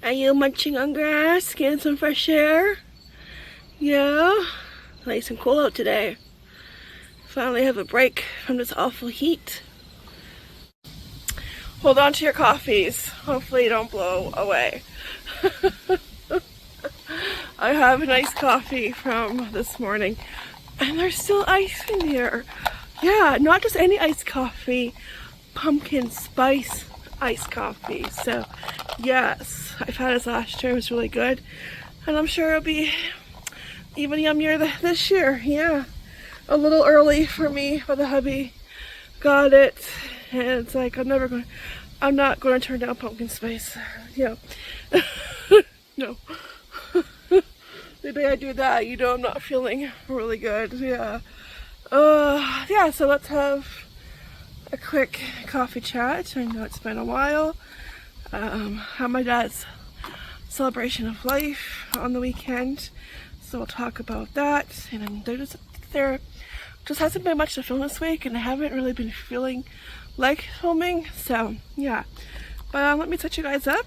Are you munching on grass, getting some fresh air? Yeah? Nice and cool out today. Finally have a break from this awful heat. Hold on to your coffees. Hopefully you don't blow away. I have a nice coffee from this morning. And there's still ice in here. Yeah, not just any iced coffee. Pumpkin spice iced coffee. So, yes, I've had this last year. It was really good. And I'm sure it'll be even yummier this year. Yeah. A little early for me, but the hubby got it. And it's like, I'm not going to turn down pumpkin spice. Yeah. No. The day I do that, you know I'm not feeling really good. Yeah. Yeah, so let's have a quick coffee chat. I know it's been a while. Had my dad's celebration of life on the weekend, so we'll talk about that. And there just hasn't been much to film this week, and I haven't really been feeling like filming, so yeah. But let me touch you guys up.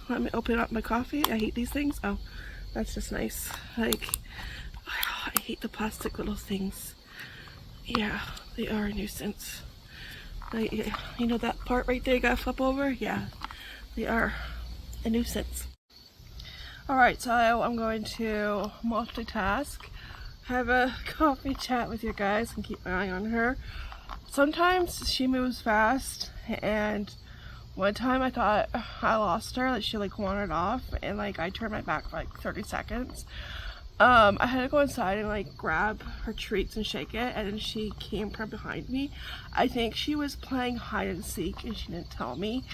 Let me open up my coffee. I hate these things. Oh, that's just nice. Like, I hate the plastic little things. Yeah, they are a nuisance. You know that part right there you gotta flip over? Yeah, they are a nuisance. Alright, so I'm going to multitask, have a coffee chat with you guys and keep my eye on her. Sometimes she moves fast, and one time I thought I lost her, like she like wandered off, and like I turned my back for like 30 seconds. I had to go inside and like grab her treats and shake it, and then she came from behind me. I think she was playing hide and seek and she didn't tell me,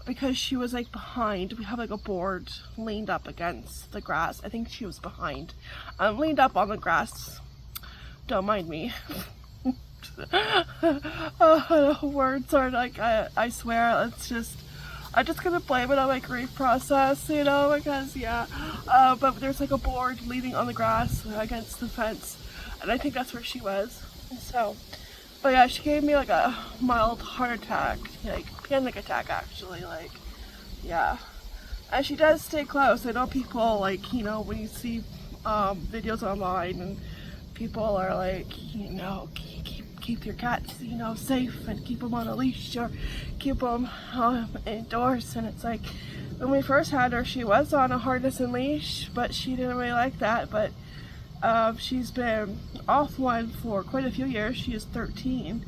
because she was like behind. We have like a board leaned up against the grass. I think she was behind. Leaned up on the grass. Don't mind me. Words are like, I swear, it's just, I'm just gonna blame it on my grief process, you know, because yeah. But there's like a board leaning on the grass against the fence, and I think that's where she was. So, but yeah, she gave me like a mild heart attack, like panic attack actually, like, yeah. And she does stay close. I know people, like, you know, when you see videos online and people are like, you know, keep your cats, you know, safe and keep them on a leash or keep them indoors. And it's like, when we first had her, she was on a harness and leash, but she didn't really like that. But she's been off one for quite a few years. She is 13,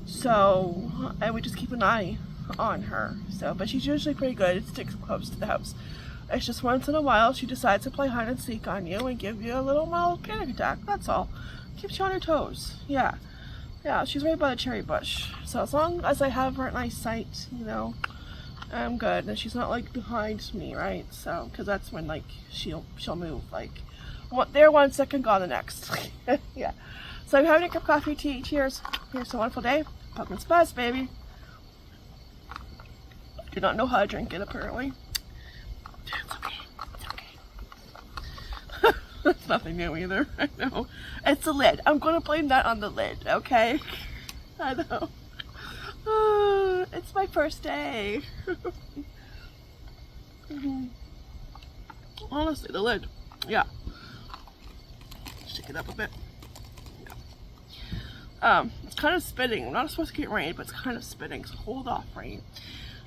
so, and we just keep an eye on her. So, but she's usually pretty good. It sticks close to the house. It's just once in a while she decides to play hide and seek on you and give you a little mild panic attack. That's all. Keeps you on your toes. Yeah. Yeah, she's right by the cherry bush. So as long as I have her at my sight, you know, I'm good. And she's not like behind me, right? So, because that's when like she'll move. Like, there 1 second, gone the next. Yeah. So I'm having a cup of coffee, tea. Cheers. Here's to a wonderful day. Pumpkin spice, baby. I do not know how to drink it, apparently. It's okay. It's okay. That's nothing new either. I know. It's the lid. I'm going to blame that on the lid, okay? I know. It's my first day. Honestly, the lid. Yeah. Shake it up a bit. Yeah. It's kind of spitting. I'm not supposed to get rain, but it's kind of spitting, so hold off, rain.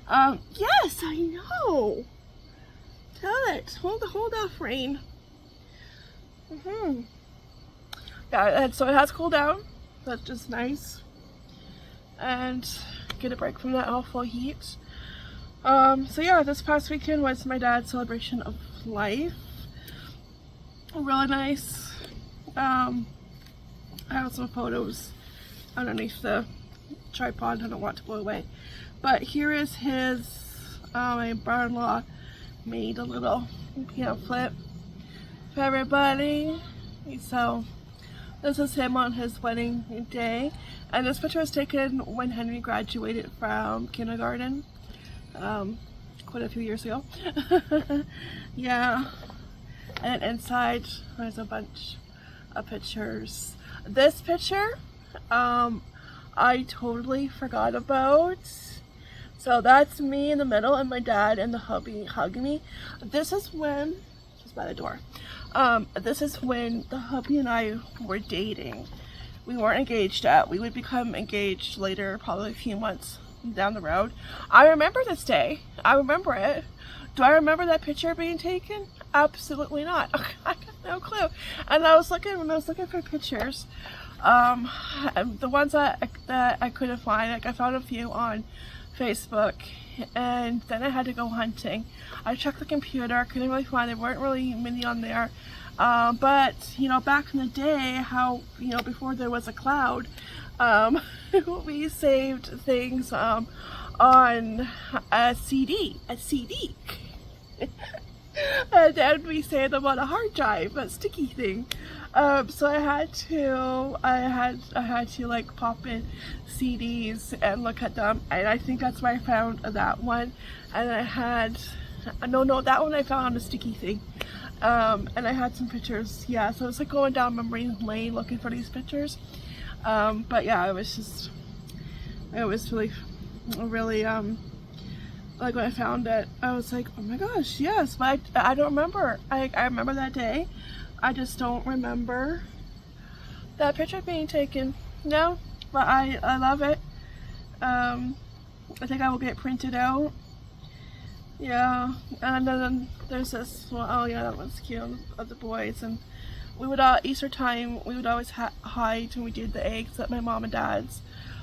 Yes, I know. Tell it. Hold off, rain. Yeah, and so it has cooled down. That's just nice. And get a break from that awful heat. So yeah, this past weekend was my dad's celebration of life. Really nice. I have some photos underneath the tripod. I don't want to blow away. But here is his, my brother-in-law made a little pamphlet for everybody. So this is him on his wedding day, and this picture was taken when Henry graduated from kindergarten, quite a few years ago. Yeah, and inside there's a bunch of pictures. This picture I totally forgot about, So that's me in the middle and my dad and the hubby hugging me. This is when, just by the door, this is when the hubby and I were dating. We weren't engaged yet. We would become engaged later, probably a few months down the road. I remember this day. I remember it. Do I remember that picture being taken? Absolutely not. I got no clue. And when I was looking for pictures, the ones that I couldn't find, like I found a few on Facebook, and then I had to go hunting. I checked the computer, couldn't really find, there weren't really many on there. But you know, back in the day, how, you know, before there was a cloud, we saved things on a CD. And then we saved them on a hard drive, a sticky thing. So I had to like pop in CDs and look at them, and I think that's where I found that one. And I had, no, that one I found on a sticky thing. And I had some pictures, yeah, so it's like going down memory lane looking for these pictures. But yeah, it was really, like when I found it, I was like, oh my gosh, yes, but I don't remember. I remember that day. I just don't remember that picture being taken. No, but I love it. I think I will get printed out. Yeah, and then there's this, well, oh yeah, that one's cute, of the boys. And we would, Easter time, we would always hide when we did the eggs at my mom and dad's.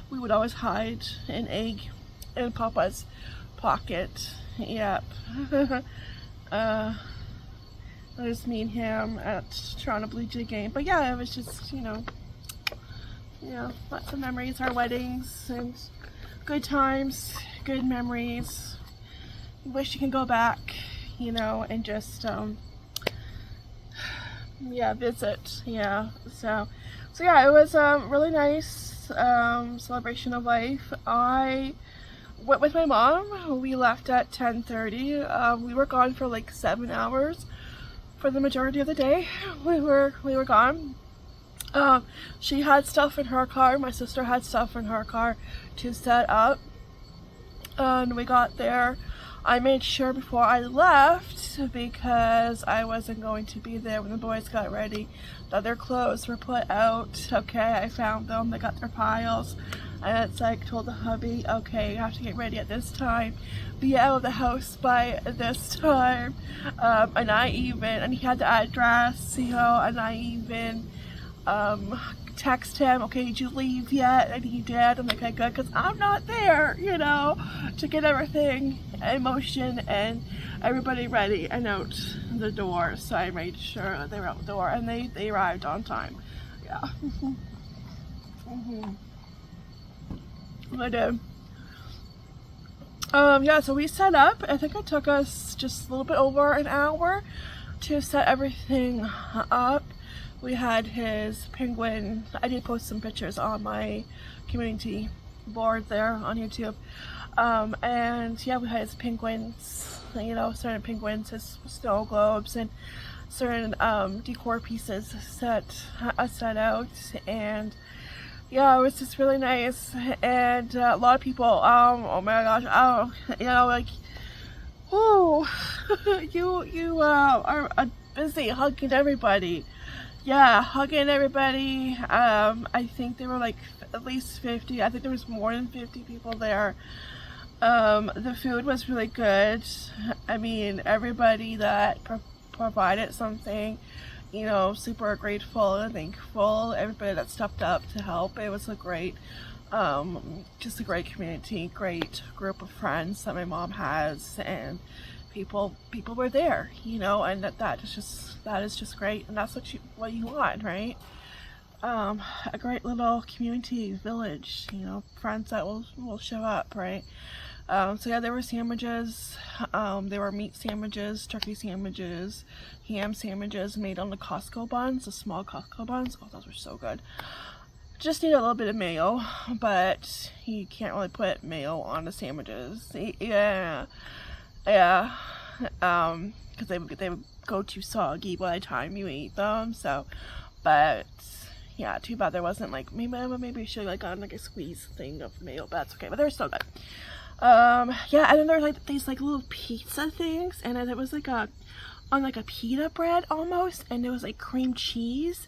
We would always hide an egg in Papa's pocket. Yep. It was me and him at Toronto Blue Jay game. But yeah, it was just, you know, lots of memories, our weddings, and good times, good memories. Wish you can go back, you know, and just, yeah, visit, yeah. So yeah, it was a really nice celebration of life. I went with my mom. We left at 10:30. We were gone for like 7 hours. For the majority of the day, we were gone. She had stuff in her car. My sister had stuff in her car to set up. And we got there. I made sure before I left, because I wasn't going to be there when the boys got ready, that their clothes were put out. Okay, I found them. They got their piles. And it's like, told the hubby, okay, you have to get ready at this time, be out of the house by this time. And he had the address, you know, and I even text him, okay, did you leave yet? And he did. I'm like, okay, good, because I'm not there, you know, to get everything in motion and everybody ready and out the door. So I made sure they were out the door, and they arrived on time. Yeah. I did. Yeah, so we set up. I think it took us just a little bit over an hour to set everything up. We had his penguin. I did post some pictures on my community board there on YouTube. And yeah, we had his penguins, you know, certain penguins, his snow globes, and certain decor pieces set out. And yeah, it was just really nice. And a lot of people, oh my gosh, you know, like, oh, you are busy hugging everybody. Yeah, hugging everybody. I think there were like at least 50. I think there was more than 50 people there. The food was really good. I mean, everybody that provided something, you know, super grateful and thankful. Everybody that stepped up to help. It was a great, just a great community, great group of friends that my mom has, and people were there, you know, and that is just great, and that's what you want, right? A great little community village, you know, friends that will show up, right? So yeah, there were sandwiches. There were meat sandwiches, turkey sandwiches, ham sandwiches made on the Costco buns, the small Costco buns. Oh, those were so good. Just need a little bit of mayo, but you can't really put mayo on the sandwiches. Yeah, because they would go too soggy by the time you eat them. So, but yeah, too bad there wasn't like, maybe I should like on like a squeeze thing of mayo, but that's okay. But they're still good. Yeah, and then there were like these like little pizza things, and then it was like on like a pita bread almost, and there was like cream cheese,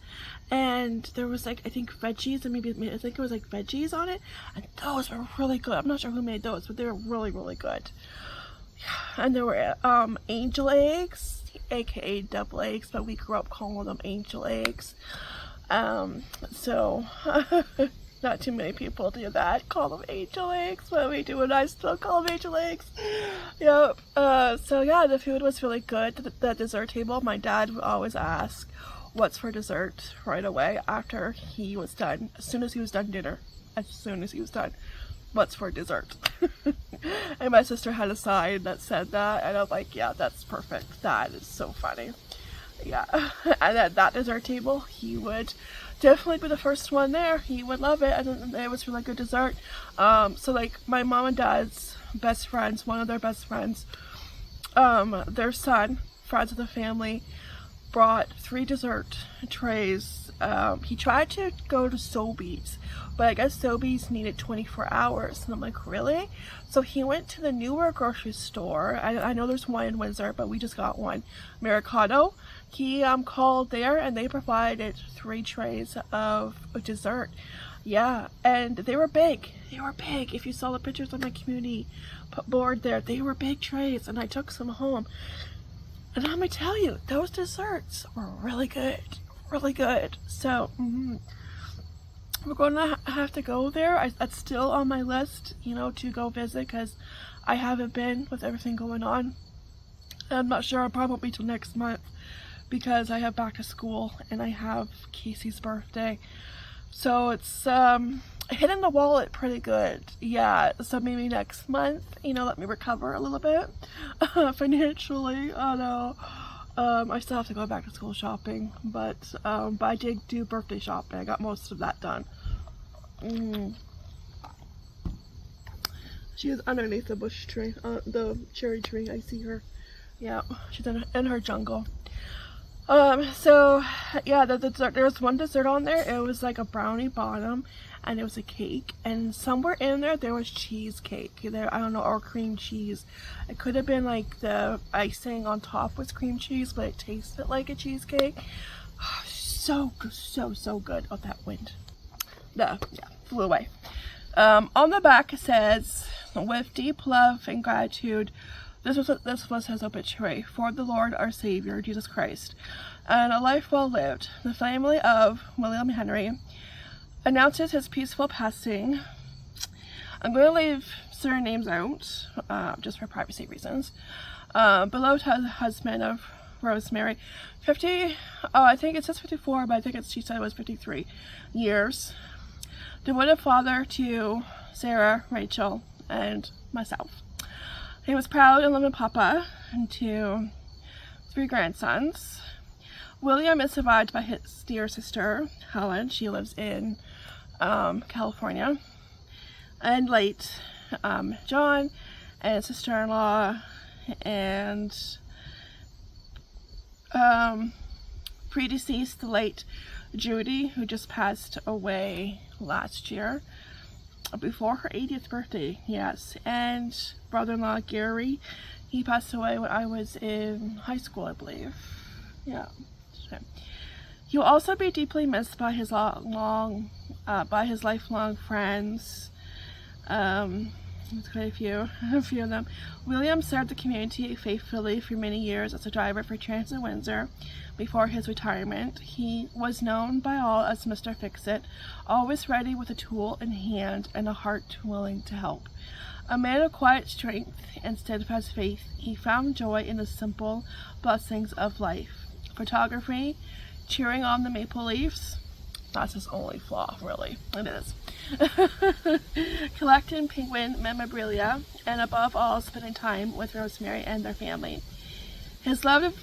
and there was like I think veggies, and maybe I think it was like veggies on it, and those were really good. I'm not sure who made those, but they were really, really good. And there were angel eggs, aka double eggs, but we grew up calling them angel eggs. So not too many people do that, call them angel eggs, but we do, and I still call them angel eggs. Yep. So yeah, the food was really good. The dessert table, my dad would always ask what's for dessert right away after he was done, as soon as he was done dinner, what's for dessert. And my sister had a sign that said that, and I'm like, yeah, that's perfect. That is so funny. Yeah. And at that dessert table, he would definitely be the first one there. He would love it, and it was really good dessert. So like my mom and dad's best friends, one of their best friends, their son, friends of the family, brought 3 dessert trays. He tried to go to Sobeys, but I guess Sobeys needed 24 hours, and I'm like, really? So he went to the newer grocery store. I know there's one in Windsor, but we just got one, Mercado. He called there, and they provided 3 trays of dessert. Yeah, and they were big. They were big. If you saw the pictures on my community board there, they were big trays, and I took some home. And I'm gonna tell you, those desserts were really good. Really good. So, we're gonna have to go there. That's still on my list, you know, to go visit, because I haven't been with everything going on. I'm not sure. I'll probably be till next month, because I have back to school and I have Casey's birthday. So it's hitting the wallet pretty good. Yeah, so maybe next month, you know, let me recover a little bit financially. I know. I still have to go back to school shopping, but I did do birthday shopping. I got most of that done. She is underneath the bush tree, the cherry tree. I see her. Yeah, she's in her jungle. So yeah, the dessert, there was one dessert on there. It was like a brownie bottom, and it was a cake, and somewhere in there was cheesecake. There, I don't know, or cream cheese. It could have been like the icing on top was cream cheese, but it tasted like a cheesecake. Oh, so good. Oh, that wind. Yeah, flew away. On the back it says, with deep love and gratitude, this was his obituary, for the Lord our Savior, Jesus Christ, and a life well lived. The family of William Henry announces his peaceful passing. I'm going to leave certain names out, just for privacy reasons. Beloved husband of Rosemary, 50, I think it says 54, but I think she said it was 53 years. Devoted father to Sarah, Rachel, and myself. He was proud and loving papa to 3 grandsons. William is survived by his dear sister, Helen. She lives in California. And late John and sister-in-law and predeceased the late Judy, who just passed away last year. Before her 80th birthday, yes. And brother-in-law Gary, he passed away when I was in high school, I believe. Yeah. He will also be deeply missed by his lifelong friends. There's quite a few of them. William served the community faithfully for many years as a driver for Transit Windsor. Before his retirement, he was known by all as Mr. Fix-It, always ready with a tool in hand and a heart willing to help. A man of quiet strength and steadfast faith, he found joy in the simple blessings of life. Photography, cheering on the maple leaves, that's his only flaw, really. It is. Collecting penguin memorabilia, and above all, spending time with Rosemary and their family. His love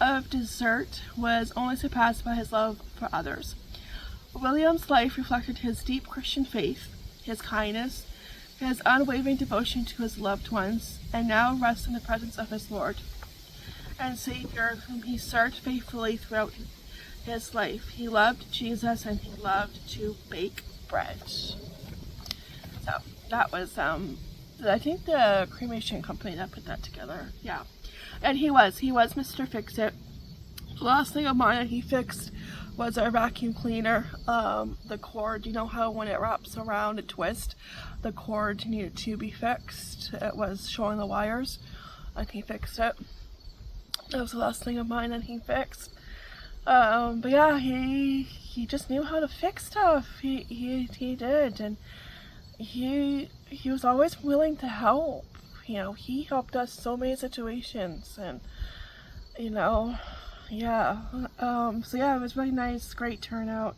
of dessert was only surpassed by his love for others. William's life reflected his deep Christian faith, his kindness, his unwavering devotion to his loved ones, and now rests in the presence of his Lord and Savior, whom he served faithfully throughout his life. He loved Jesus, and he loved to bake bread. So that was I think the cremation company that put that together. Yeah. And he was Mr. Fix-It. The last thing of mine that he fixed was our vacuum cleaner. The cord, you know how when it wraps around it twists, the cord needed to be fixed. It was showing the wires, and he fixed it. That was the last thing of mine that he fixed. But yeah, he just knew how to fix stuff. He did, and he was always willing to help. You know, he helped us so many situations, and you know, yeah. So yeah, it was really nice, great turnout.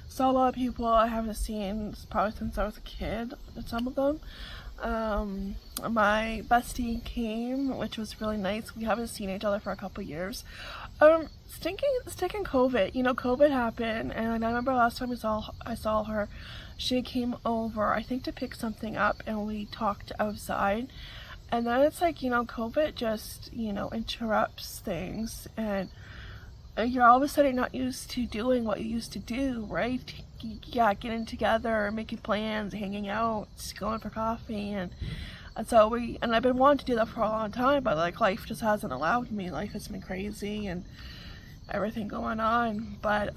Saw a lot of people I haven't seen probably since I was a kid, some of them. My bestie came, which was really nice. We haven't seen each other for a couple years. Sticking COVID, you know, COVID happened, and I remember last time I saw her, she came over, I think to pick something up, and we talked outside. And then it's like, you know, COVID just, you know, interrupts things, and you're all of a sudden not used to doing what you used to do, right? Yeah, getting together, making plans, hanging out, going for coffee, and so I've been wanting to do that for a long time, but like life just hasn't allowed me. Life has been crazy and everything going on, but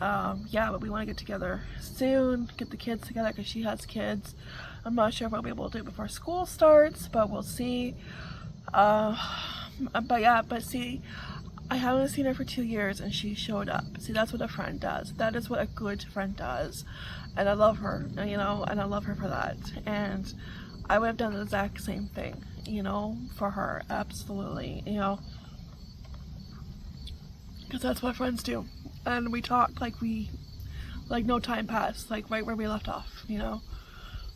yeah, but we want to get together soon, get the kids together because she has kids. I'm not sure if I'll be able to do it before school starts, but we'll see. But yeah, but see, I haven't seen her for 2 years and she showed up. See, that's what a friend does. That is what a good friend does. And I love her, you know, and I love her for that. And I would have done the exact same thing, you know, for her. Absolutely, you know. Because that's what friends do. And we talk like no time passed, like right where we left off, you know.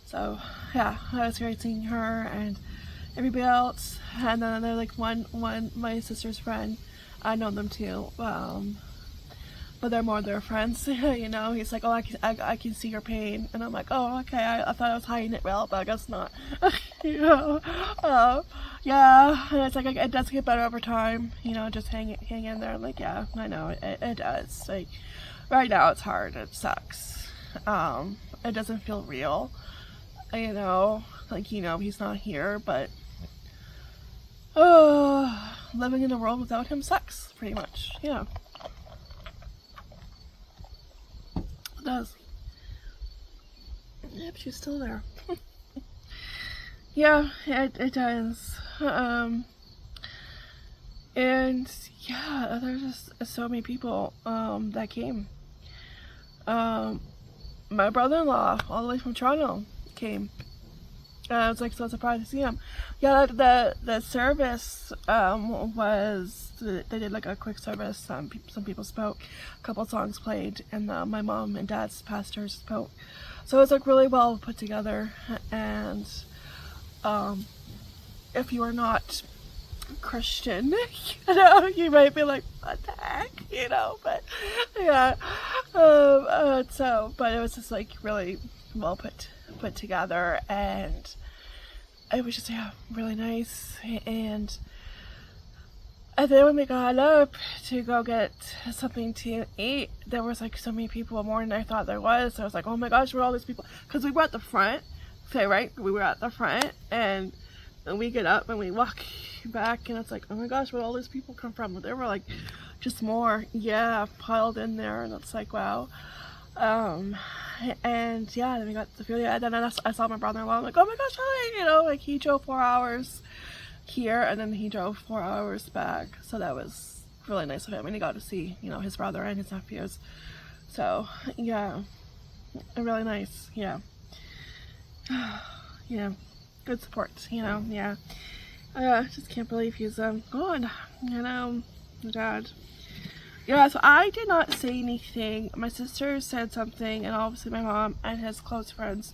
So yeah, I was great seeing her and everybody else. And then they're like one my sister's friend. I know them too, but they're more their friends, you know. He's like, oh, I can see your pain, and I'm like, oh, okay. I thought I was hiding it well, but I guess not. You know, yeah. And it's like it does get better over time, you know. Just hang in there. I'm like, yeah, I know it does. Like right now, it's hard. It sucks. It doesn't feel real, you know. Like, you know, he's not here, but living in a world without him sucks, pretty much. Yeah. It does. Yep, she's still there. Yeah, it does. And yeah, there's just so many people that came. My brother-in-law, all the way from Toronto, came. I was like so surprised to see him. Yeah, the service was, they did like a quick service. Some people spoke, a couple songs played, and my mom and dad's pastors spoke. So it was like really well put together. And if you are not Christian, you know, you might be like, what the heck, you know, but yeah. But it was just like really well put together, and it was just, yeah, really nice. And then when we got up to go get something to eat, there was like so many people more than I thought there was. So I was like, oh my gosh, where are all these people? Because we were at the front, okay, right? We were at the front, and we get up and we walk back, and it's like, oh my gosh, where all these people come from? There were like just more, yeah, piled in there, and it's like, wow. And yeah, then we got the food, and then I saw my brother-in-law. I'm like, oh my gosh, hi, you know, like he drove 4 hours here, and then he drove 4 hours back, so that was really nice of him, and he got to see, you know, his brother and his nephews. So yeah, really nice. Yeah. Yeah, good support, you know. Yeah, just can't believe he's gone, you know, dad. Yeah, so I did not say anything. My sister said something, and obviously my mom and his close friends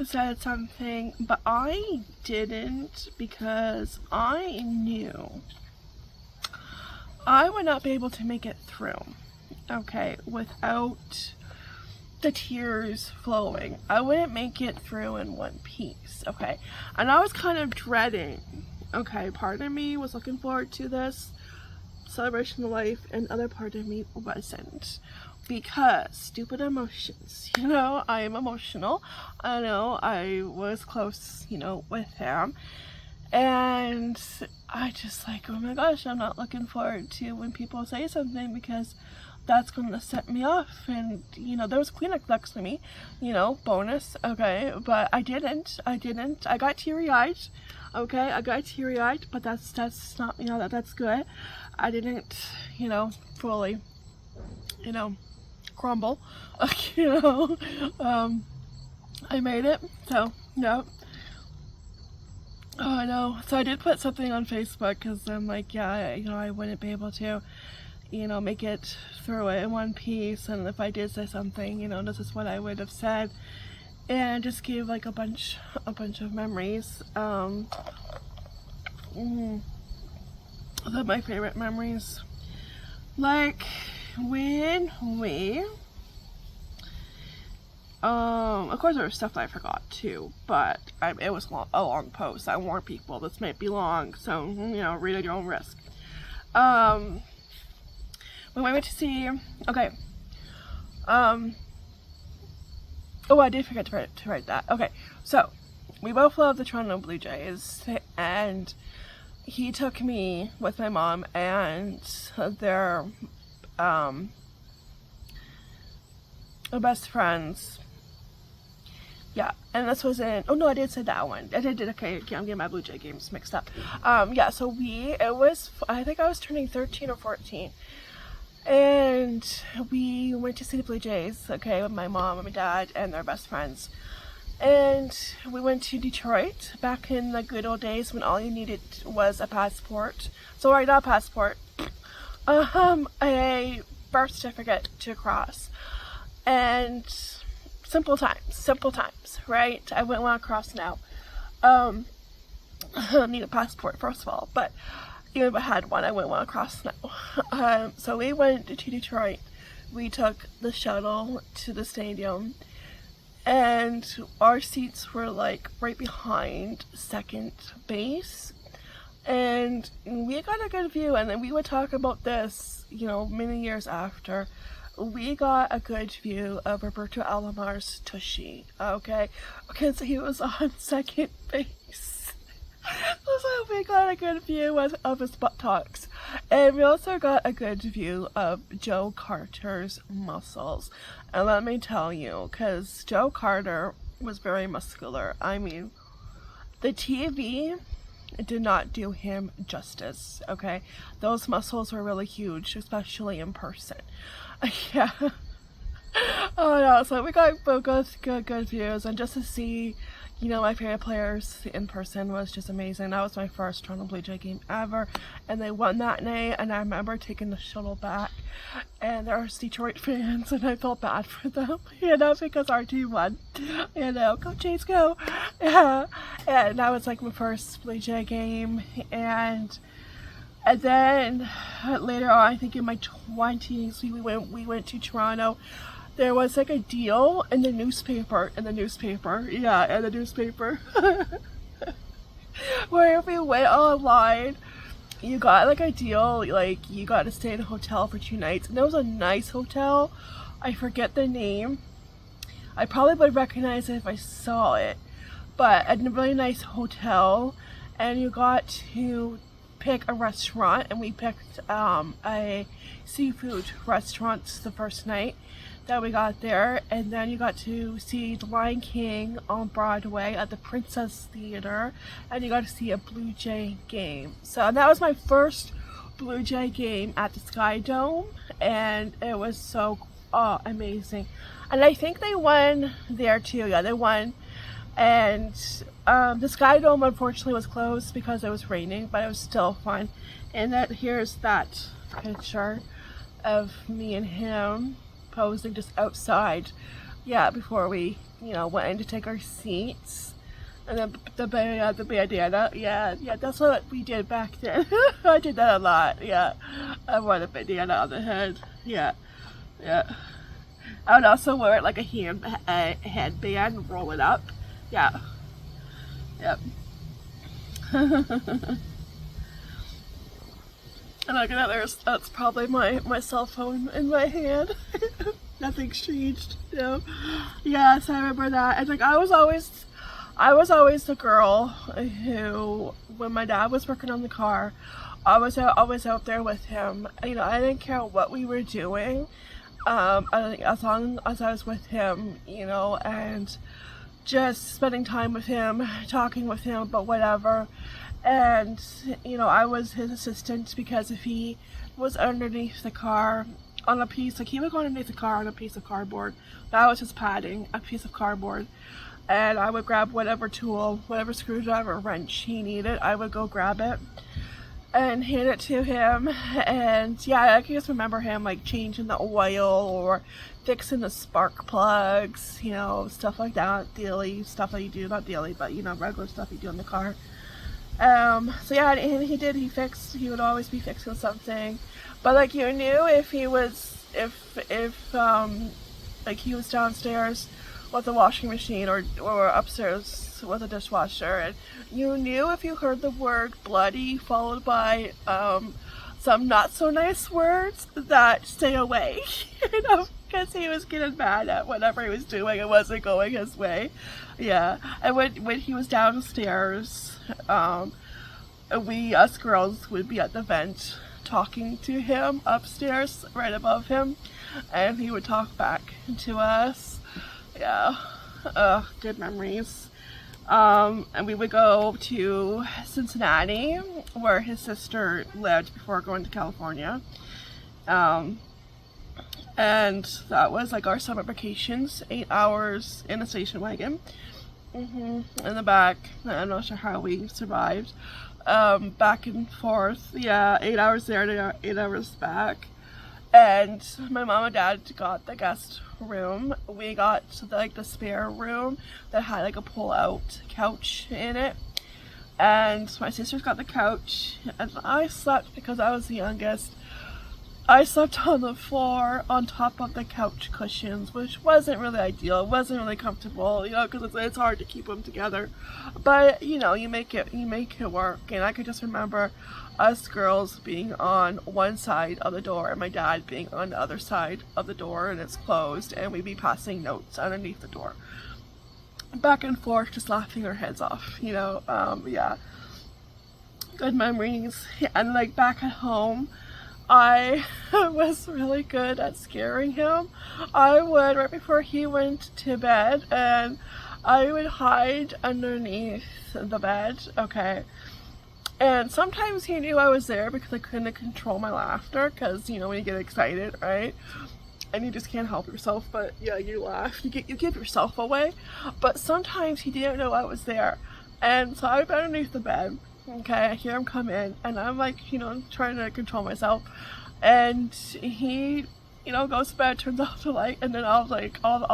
said something, but I didn't, because I knew I would not be able to make it through, okay, without the tears flowing. I wouldn't make it through in one piece, okay? And I was kind of dreading, okay, part of me was looking forward to this celebration of life, and other part of me wasn't. because stupid emotions. You know, I am emotional. I know I was close, you know, with him. And I just like, oh my gosh, I'm not looking forward to when people say something, because that's going to set me off. And, you know, there was Kleenex next to me, you know, bonus, okay, but I didn't. I got teary-eyed, okay, I got teary-eyed, but that's not, you know, that's good. I didn't, you know, fully, you know, crumble, you know, I made it, so, yeah. Oh, I know. So I did put something on Facebook, because I'm like, yeah, you know, I wouldn't be able to, you know, make it through it in one piece, and if I did say something, you know, this is what I would have said, and just gave like a bunch of memories, of my favorite memories, like when we, of course there was stuff that I forgot too, but it was a long post. I warned people this might be long, so, you know, read at your own risk. When we went to see, okay, oh, I did forget to write that. Okay, so we both love the Toronto Blue Jays, and he took me with my mom and their best friends. Yeah, and this was in, oh no, I did say that one. I did, okay, I'm getting my Blue Jay games mixed up. Yeah, so it was, I think I was turning 13 or 14. And we went to see the Blue Jays, okay, with my mom and my dad and their best friends. And we went to Detroit back in the good old days when all you needed was a passport. Not a passport, a birth certificate to cross. And simple times, right? I wouldn't want to cross now. I need a passport, first of all, but even if I had one, I wouldn't want to cross now. So we went to Detroit. We took the shuttle to the stadium, and our seats were like right behind second base, and we got a good view. And then we would talk about this, you know, many years after. We got a good view of Roberto Alomar's tushy, okay? Because he was on second base. So we got a good view of his buttocks. And we also got a good view of Joe Carter's muscles. And let me tell you, because Joe Carter was very muscular. I mean, the TV did not do him justice, okay? Those muscles were really huge, especially in person. Yeah. Oh no, so we got good views, and just to see, you know, my favorite players in person was just amazing. That was my first Toronto Blue Jay game ever, and they won that night. And I remember taking the shuttle back, and there was Detroit fans, and I felt bad for them, you know, because our team won. You know, go Jays, go! Yeah, and that was like my first Blue Jay game, and then later on, I think in my 20s, we went to Toronto. There was like a deal in the newspaper, where if you went online, you got like a deal, like you got to stay in a hotel for 2 nights. And there was a nice hotel, I forget the name. I probably would recognize it if I saw it, but a really nice hotel, and you got to pick a restaurant, and we picked a seafood restaurant the first night that we got there. And then you got to see The Lion King on Broadway at the Princess Theater, and you got to see a Blue Jay game. So that was my first Blue Jay game at the Sky Dome, and it was so amazing. And I think they won there too. Yeah, they won. And the Sky Dome unfortunately was closed because it was raining, but it was still fun. And here's that picture of me and him posing just outside, yeah, before we, you know, went in to take our seats. And then the bandana, yeah, that's what we did back then. I did that a lot, yeah. I wore the bandana on the head, yeah. I would also wear it like a headband, roll it up. Yeah. Yep. And look at that, that's probably my cell phone in my hand. Nothing's changed, you know. Yes, I remember that. And like I was always the girl who, when my dad was working on the car, I was out there with him. You know, I didn't care what we were doing. As long as I was with him, you know, and just spending time with him, talking with him about whatever. And, you know, I was his assistant because if he was underneath the car on a piece, like he would go underneath the car on a piece of cardboard. That was his padding, a piece of cardboard. And I would grab whatever tool, whatever screwdriver, wrench he needed, I would go grab it and hand it to him. And yeah, I can just remember him like changing the oil or fixing the spark plugs, you know, stuff like that, daily stuff that you do, not daily, but you know, regular stuff you do in the car. So yeah, and he would always be fixing something, but like you knew if he was, like he was downstairs with a washing machine or upstairs with a dishwasher, and you knew if you heard the word bloody followed by some not so nice words, that stay away, you know, because he was getting mad at whatever he was doing. It wasn't going his way. Yeah, and when he was downstairs, us girls would be at the vent talking to him upstairs right above him, and he would talk back to us. Yeah, good memories. And we would go to Cincinnati, where his sister lived before going to California. And that was like our summer vacations, 8 hours in a station wagon. In the back. I'm not sure how we survived. Back and forth. Yeah, 8 hours there, 8 hours back. And my mom and dad got the guest room. We got the spare room that had like a pull-out couch in it. And my sisters got the couch, and I slept, because I was the youngest, I slept on the floor on top of the couch cushions, which wasn't really ideal. It wasn't really comfortable, you know, because it's hard to keep them together. But you know, you make it work. And I could just remember us girls being on one side of the door and my dad being on the other side of the door, and it's closed, and we'd be passing notes underneath the door, back and forth, just laughing our heads off, you know. Yeah, good memories. And like back at home, I was really good at scaring him. I would, right before he went to bed, and I would hide underneath the bed, okay? And sometimes he knew I was there because I couldn't control my laughter, because, you know, when you get excited, right? And you just can't help yourself, but yeah, you laugh. You give yourself away. But sometimes he didn't know I was there. And so I was underneath the bed. Okay, I hear him come in, and I'm like, you know, trying to control myself, and he, you know, goes to bed, turns off the light, and then I'll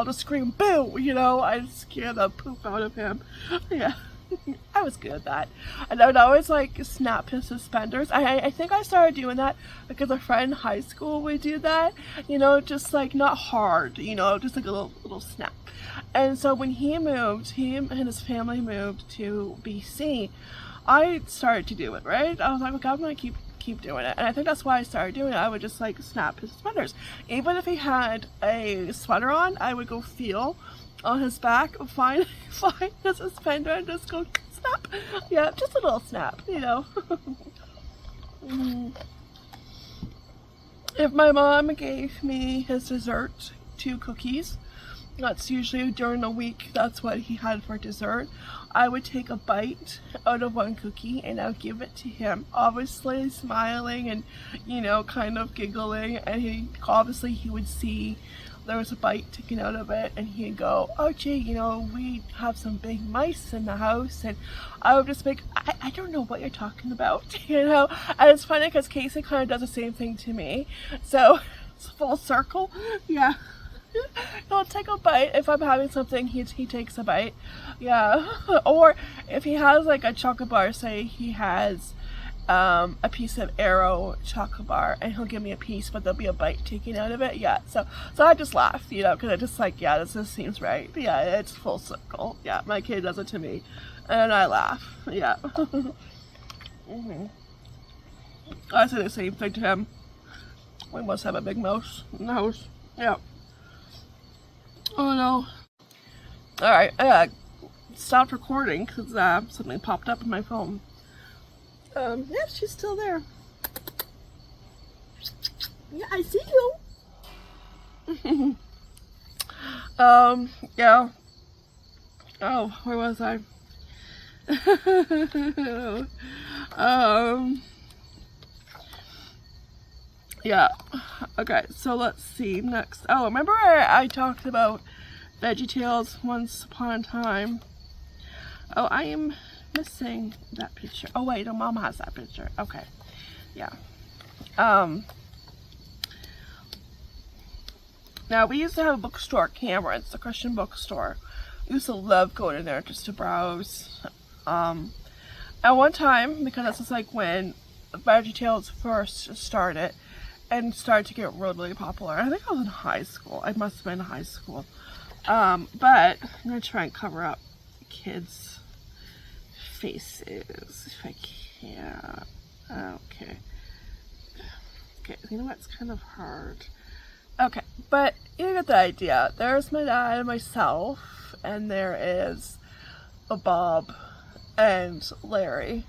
just scream, boo, you know, I scare the poop out of him. Yeah, I was good at that. And I would always like snap his suspenders. I think I started doing that because a friend in high school would do that, you know, just like not hard, you know, just like a little snap. And so when he and his family moved to BC, I started to do it, right? I was like, okay, I'm gonna keep doing it. And I think that's why I started doing it. I would just like snap his suspenders. Even if he had a sweater on, I would go feel on his back, find the suspender, and just go snap. Yeah, just a little snap, you know. If my mom gave me his dessert, 2 cookies, that's usually during the week, that's what he had for dessert, I would take a bite out of one cookie and I would give it to him, obviously smiling and, you know, kind of giggling, and he would see there was a bite taken out of it, and he'd go, oh gee, you know, we have some big mice in the house. And I would just be like, I don't know what you're talking about, you know. And it's funny because Casey kind of does the same thing to me, so it's full circle. Yeah. He'll take a bite. If I'm having something, he takes a bite. Yeah. Or if he has like a chocolate bar, say he has a piece of Arrow chocolate bar, and he'll give me a piece, but there'll be a bite taken out of it. Yeah. So I just laugh, you know, because I just like, yeah, this just seems right. Yeah, it's full circle. Yeah, my kid does it to me, and I laugh. Yeah. I say the same thing to him. We must have a big mouse in the house. Yeah. Oh no. Alright, I stopped recording because something popped up in my phone. Yeah, she's still there. Yeah, I see you. Yeah. Oh, where was I? Yeah. Okay, so let's see next. Oh, remember I talked about VeggieTales once upon a time? Oh, I am missing that picture. Oh wait, no, Mom has that picture. Okay. Yeah. Now we used to have a bookstore, Cameron. It's a Christian bookstore. I used to love going in there just to browse. At one time, because this is like when VeggieTales first started and started to get really popular. I think I was in high school. I must have been in high school. But I'm gonna try and cover up kids' faces if I can. Okay. Okay, you know what? It's kind of hard. Okay, but you get the idea. There's my dad and myself, and there is a Bob and Larry.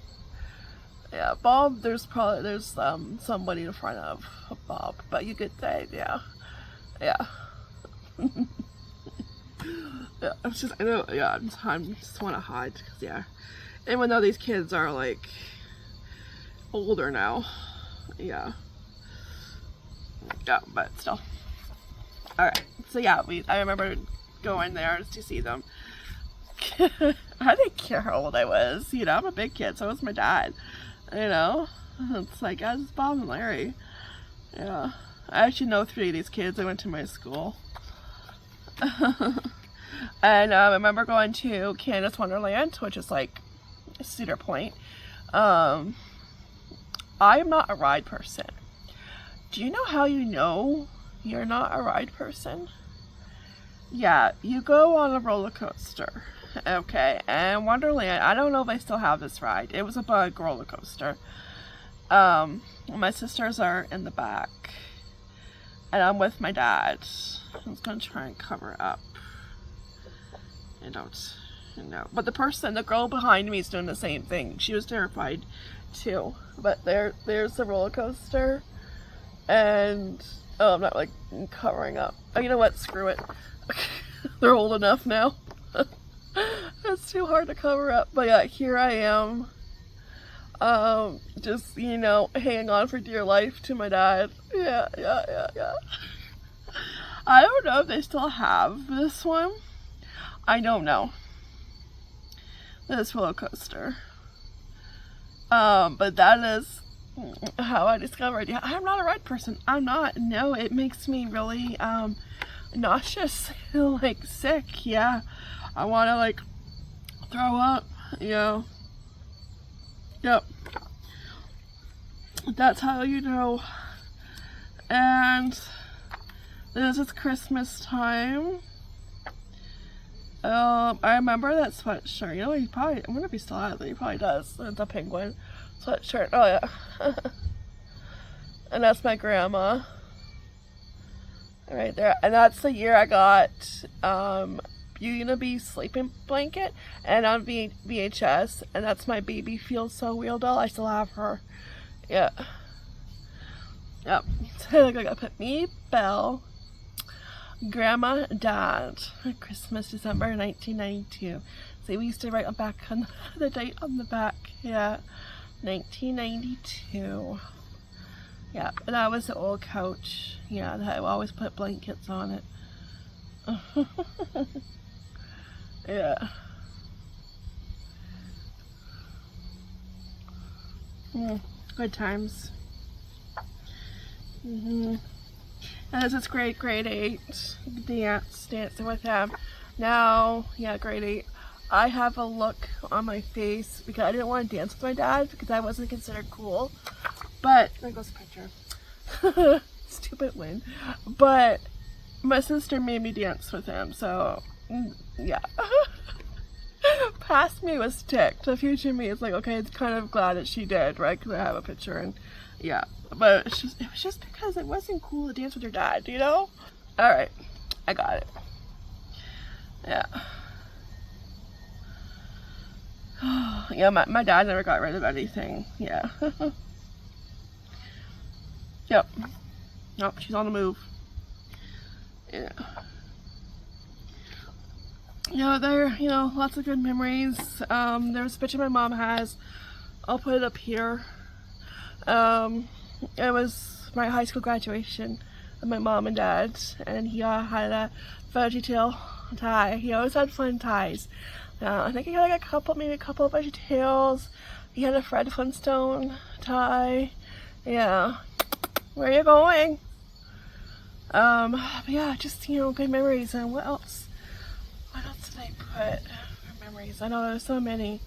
Yeah, Bob, there's somebody in front of Bob, but you get the idea. Yeah. Yeah, it's just, I know, yeah, I just want to hide, because, yeah. Even though these kids are, like, older now. Yeah. Yeah, but still. Alright, so yeah, I remember going there to see them. I didn't care how old I was, you know, I'm a big kid, so was my dad, you know. It's like, it's Bob and Larry. Yeah, I actually know 3 of these kids. They went to my school. And I remember going to Canada's Wonderland, which is like Cedar Point. I am not a ride person. Do you know how you know you're not a ride person? Yeah, you go on a roller coaster, okay, and Wonderland, I don't know if I still have this ride. It was a bug roller coaster. My sisters are in the back, and I'm with my dad. I'm just gonna try and cover up. I don't know, but the girl behind me is doing the same thing. She was terrified too. But there's the roller coaster, and oh, I'm not like covering up. Oh, you know what? Screw it. They're old enough now. It's too hard to cover up. But yeah, here I am. Just, you know, hanging on for dear life to my dad. Yeah. I don't know if they still have this one. I don't know. This roller coaster. But that is how I discovered. Yeah, I'm not a ride person. I'm not. No, it makes me really, nauseous, like sick. Yeah, I want to like throw up. You know. Yep. That's how you know. And this is Christmas time. I remember that sweatshirt. You know, he probably, I wonder if he still has it. He probably does. It's a penguin sweatshirt. Oh yeah. And that's my grandma. Right there. And that's the year I got Beauty and the Beast sleeping blanket and on VHS. And that's my Baby Feels So Real doll. I still have her. Yeah. Yep. So I look like I put me, Belle, Grandma, Dad, Christmas, December 1992. See, we used to write back on the date on the back. Yeah, 1992. Yeah, and that was the old couch. Yeah, that I always put blankets on it. Yeah. Good times. And this is grade 8 dancing with him. Now, yeah, grade 8. I have a look on my face because I didn't want to dance with my dad because I wasn't considered cool. But there goes the picture. Stupid win. But my sister made me dance with him, so yeah. Past me was ticked. The future me is like, okay, it's kind of glad that she did, right? Because I have a picture Yeah, but it was just because it wasn't cool to dance with your dad, you know? Alright, I got it. Yeah. Yeah, my dad never got rid of anything. Yeah. Yep. Nope, she's on the move. Yeah. There, lots of good memories. There's a picture my mom has. I'll put it up here. It was my high school graduation of my mom and dad, and he had a veggie tail tie. He always had fun ties. I think he had like maybe a couple of veggie tails. He had a Fred Flintstone tie. Yeah. Where are you going? But yeah, just, good memories. And what else? What else did I put for memories? I know there's so many.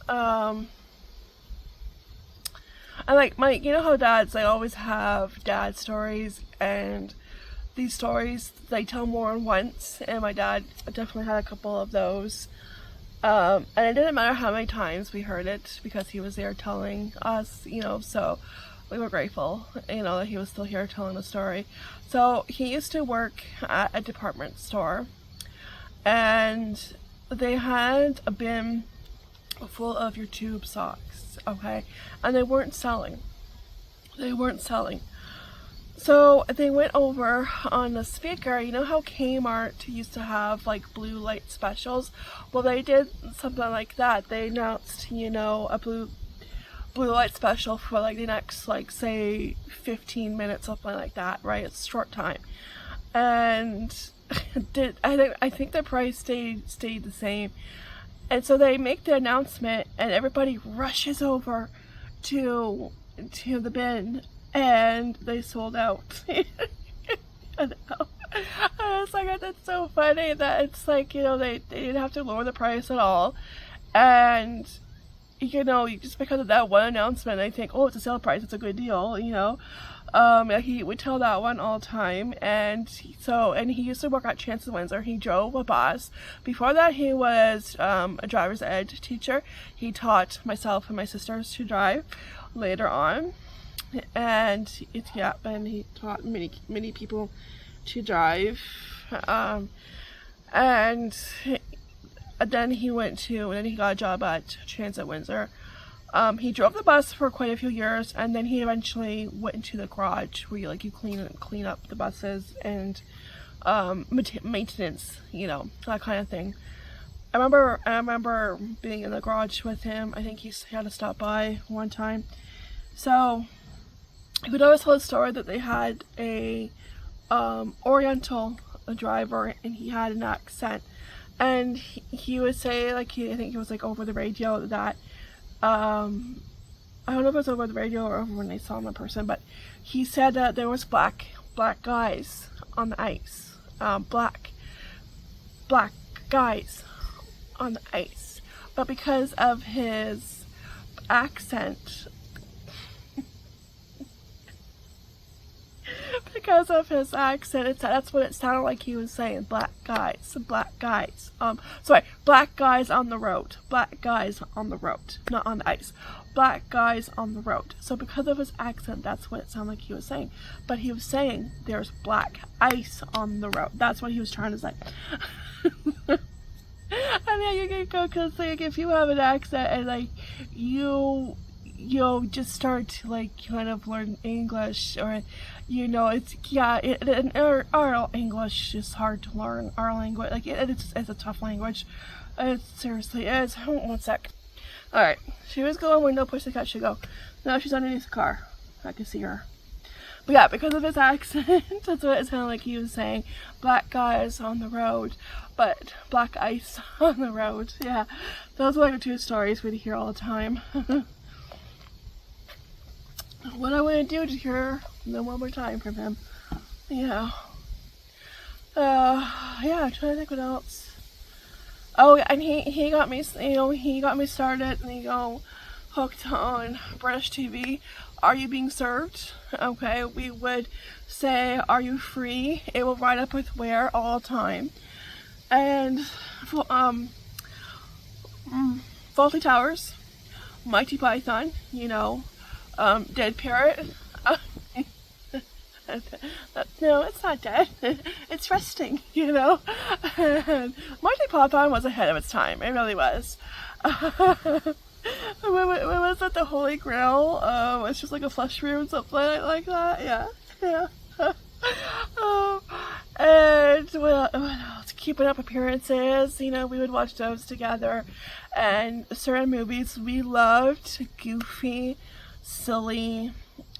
I like how dads, they always have dad stories, and these stories, they tell more than once, and my dad definitely had a couple of those. And it didn't matter how many times we heard it, because he was there telling us, so we were grateful, that he was still here telling the story. So he used to work at a department store, and they had a bin full of your tube socks, okay? And they weren't selling. So they went over on the speaker. You know how Kmart used to have like blue light specials? Well, they did something like that. They announced, a blue light special for like the next, like, say 15 minutes, something like that, right? It's a short time. And I think the price stayed the same. And so they make the announcement, and everybody rushes over to the bin, and they sold out. I know. I was like, that's so funny that it's like, they didn't have to lower the price at all. And, just because of that one announcement, I think, oh, it's a sale price, it's a good deal, he would tell that one all the time. And he used to work at Chance Windsor. He drove a bus. Before that, he was a driver's ed teacher. He taught myself and my sisters to drive later on, and he taught many people to drive. And then he got a job at Transit Windsor. He drove the bus for quite a few years, and then he eventually went into the garage where you clean up the buses and maintenance, that kind of thing. I remember being in the garage with him. I think he had to stop by one time. So he would always tell the story that they had a Oriental driver, and he had an accent, and he would say, I think it was over the radio, that I don't know if it was over the radio or over when they saw him in person, but he said that there was black guys on the ice, black guys on the ice, but because of his accent, that's what it sounded like he was saying. Black guys. Black guys on the road. Black guys on the road, not on the ice. Black guys on the road. So because of his accent, that's what it sounded like he was saying. But he was saying there's black ice on the road. That's what he was trying to say. I mean, you can go, because if you have an accent and you just start to kind of learn English, or our English is hard to learn. Our language, it's a tough language. It seriously is. One sec. Alright, she was going where no place to cat should go. Now she's underneath the car. I can see her. But yeah, because of his accent, that's what it sounded like he was saying. Black guys on the road, but black ice on the road. Yeah, those are the two stories we'd hear all the time. What I want to do to hear them one more time from him. Yeah. I'm trying to think what else. Oh, and he got me, he got me started, and hooked on British TV. Are you being served? Okay, we would say, are you free? It will write up with where all the time. And Faulty Towers, Mighty Python, Dead parrot. No, it's not dead. It's resting, you know. And Monty Python was ahead of its time. It really was. When was it? The Holy Grail? It's just like a flesh room, something like that. Yeah, yeah. And what else? Keeping Up Appearances. You know, we would watch those together. And certain movies we loved, goofy, silly,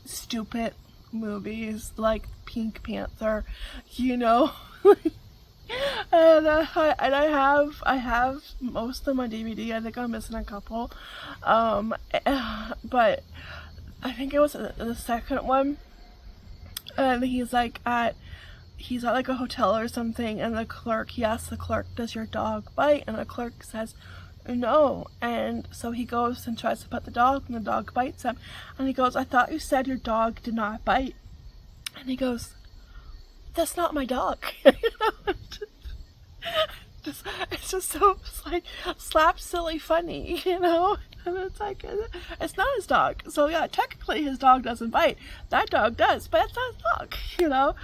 stupid movies like Pink Panther, you know. And I have most of them on DVD. I think I'm missing a couple, but I think it was the second one. And he's at like a hotel or something, and he asks the clerk, "Does your dog bite?" And the clerk says, "No." And so he goes and tries to pet the dog, and the dog bites him. And he goes, "I thought you said your dog did not bite." And he goes, "That's not my dog." You know? It's just so, it's like slap silly funny, you know. And it's like, it's not his dog. So yeah, technically his dog doesn't bite. That dog does, but it's not his dog, you know.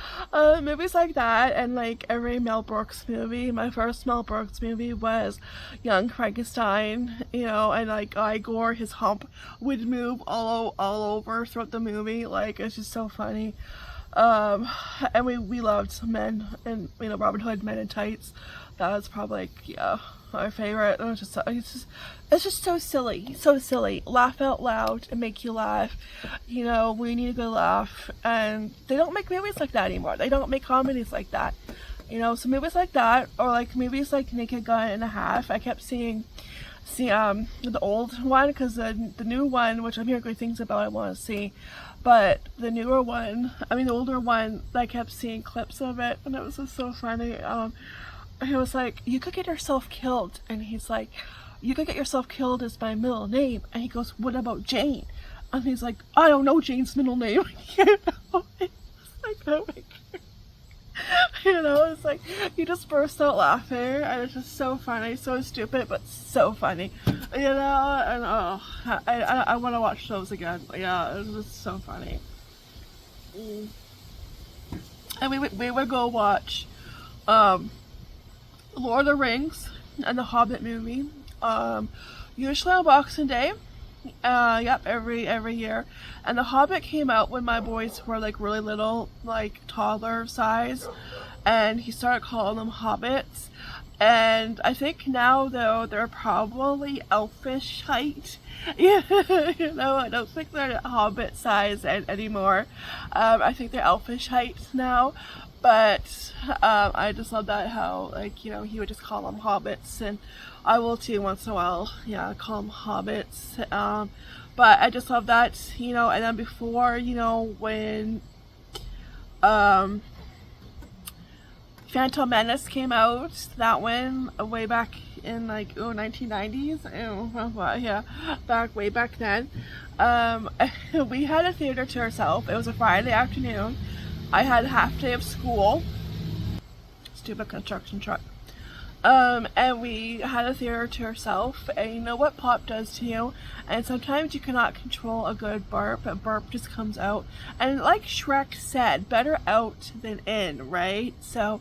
Movies like that, and like every Mel Brooks movie. My first Mel Brooks movie was Young Frankenstein, you know, and like Igor, his hump would move all over throughout the movie. Like, it's just so funny. And we loved Men, and you know, Robin Hood, Men in Tights. That was probably like, yeah, our favorite. It's just so silly. Laugh out loud and make you laugh. You know, we need a good laugh, and they don't make movies like that anymore. They don't make comedies like that. You know, so movies like that, or like movies like Naked Gun and a Half. I kept seeing the old one, because the new one, which I'm hearing great things about, I want to see. But the newer one, the older one, I kept seeing clips of it, and it was just so funny. He was like, "You could get yourself killed," and he's like, "You could get yourself killed as my middle name." And he goes, "What about Jane?" And he's like, "I don't know Jane's middle name." You know, it's like, oh my God. You know, it's like, you just burst out laughing, and it's just so funny, so stupid, but so funny. You know, and I want to watch those again. Yeah, it was just so funny. And we would go watch Lord of the Rings and the Hobbit movie, usually on Boxing Day. Yep, every year. And the Hobbit came out when my boys were like really little, like toddler size, and he started calling them hobbits. And I think now, though, they're probably elfish height. Yeah, you know, I don't think they're hobbit size anymore. I think they're elfish height now. But I just love that, how, like, you know, he would just call them hobbits, and I will too once in a while, yeah, call them hobbits. But I just love that, you know. And then before, you know, when Phantom Menace came out, that one, way back in like 1990s, yeah, way back then, we had a theater to ourselves. It was a Friday afternoon. I had a half day of school. Stupid construction truck. And we had a theater to ourselves, and you know what pop does to you, and sometimes you cannot control a good burp. A burp just comes out, and like Shrek said, better out than in, right? So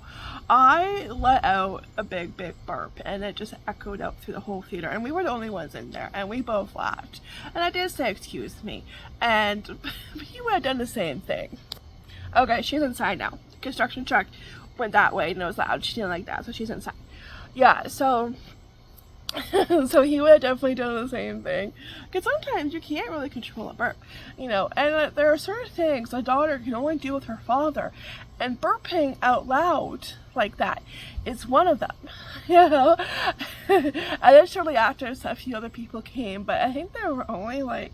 I let out a big burp, and it just echoed out through the whole theater, and we were the only ones in there, and we both laughed, and I did say, "Excuse me," and he would have done the same thing. Okay, she's inside now. Construction truck went that way and it was loud. She didn't like that, so she's inside. Yeah, so so he would have definitely done the same thing. Because sometimes you can't really control a burp, you know. And there are certain things a daughter can only do with her father. And burping out loud like that is one of them, you know. And then shortly after, a few other people came. But I think there were only like,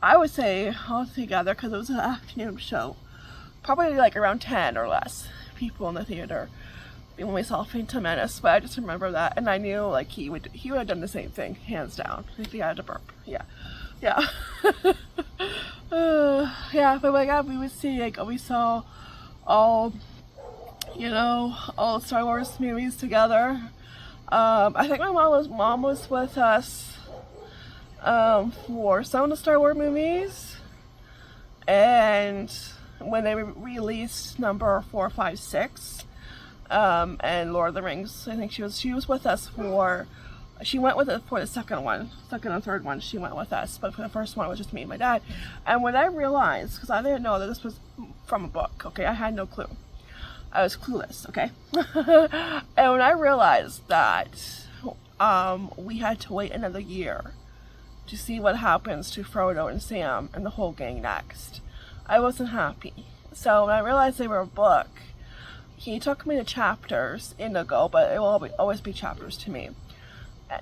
I would say all together, because it was an afternoon show, probably like around 10 or less people in the theater when we saw Phantom Menace. But I just remember that, and I knew like he would have done the same thing, hands down, if he had to burp. Yeah. Yeah. But my God, we would see, like, we saw all, you know, all Star Wars movies together. I think my mom was with us for some of the Star Wars movies. and when they released number 4, 5, 6, and Lord of the Rings, I think she was with us for. She went with it for the second and third one. She went with us, but for the first one, it was just me and my dad. And when I realized, because I didn't know that this was from a book, okay, I had no clue. I was clueless, okay. And when I realized that we had to wait another year to see what happens to Frodo and Sam and the whole gang next, I wasn't happy. So when I realized they were a book, he took me to chapters indigo, but it will always be chapters to me.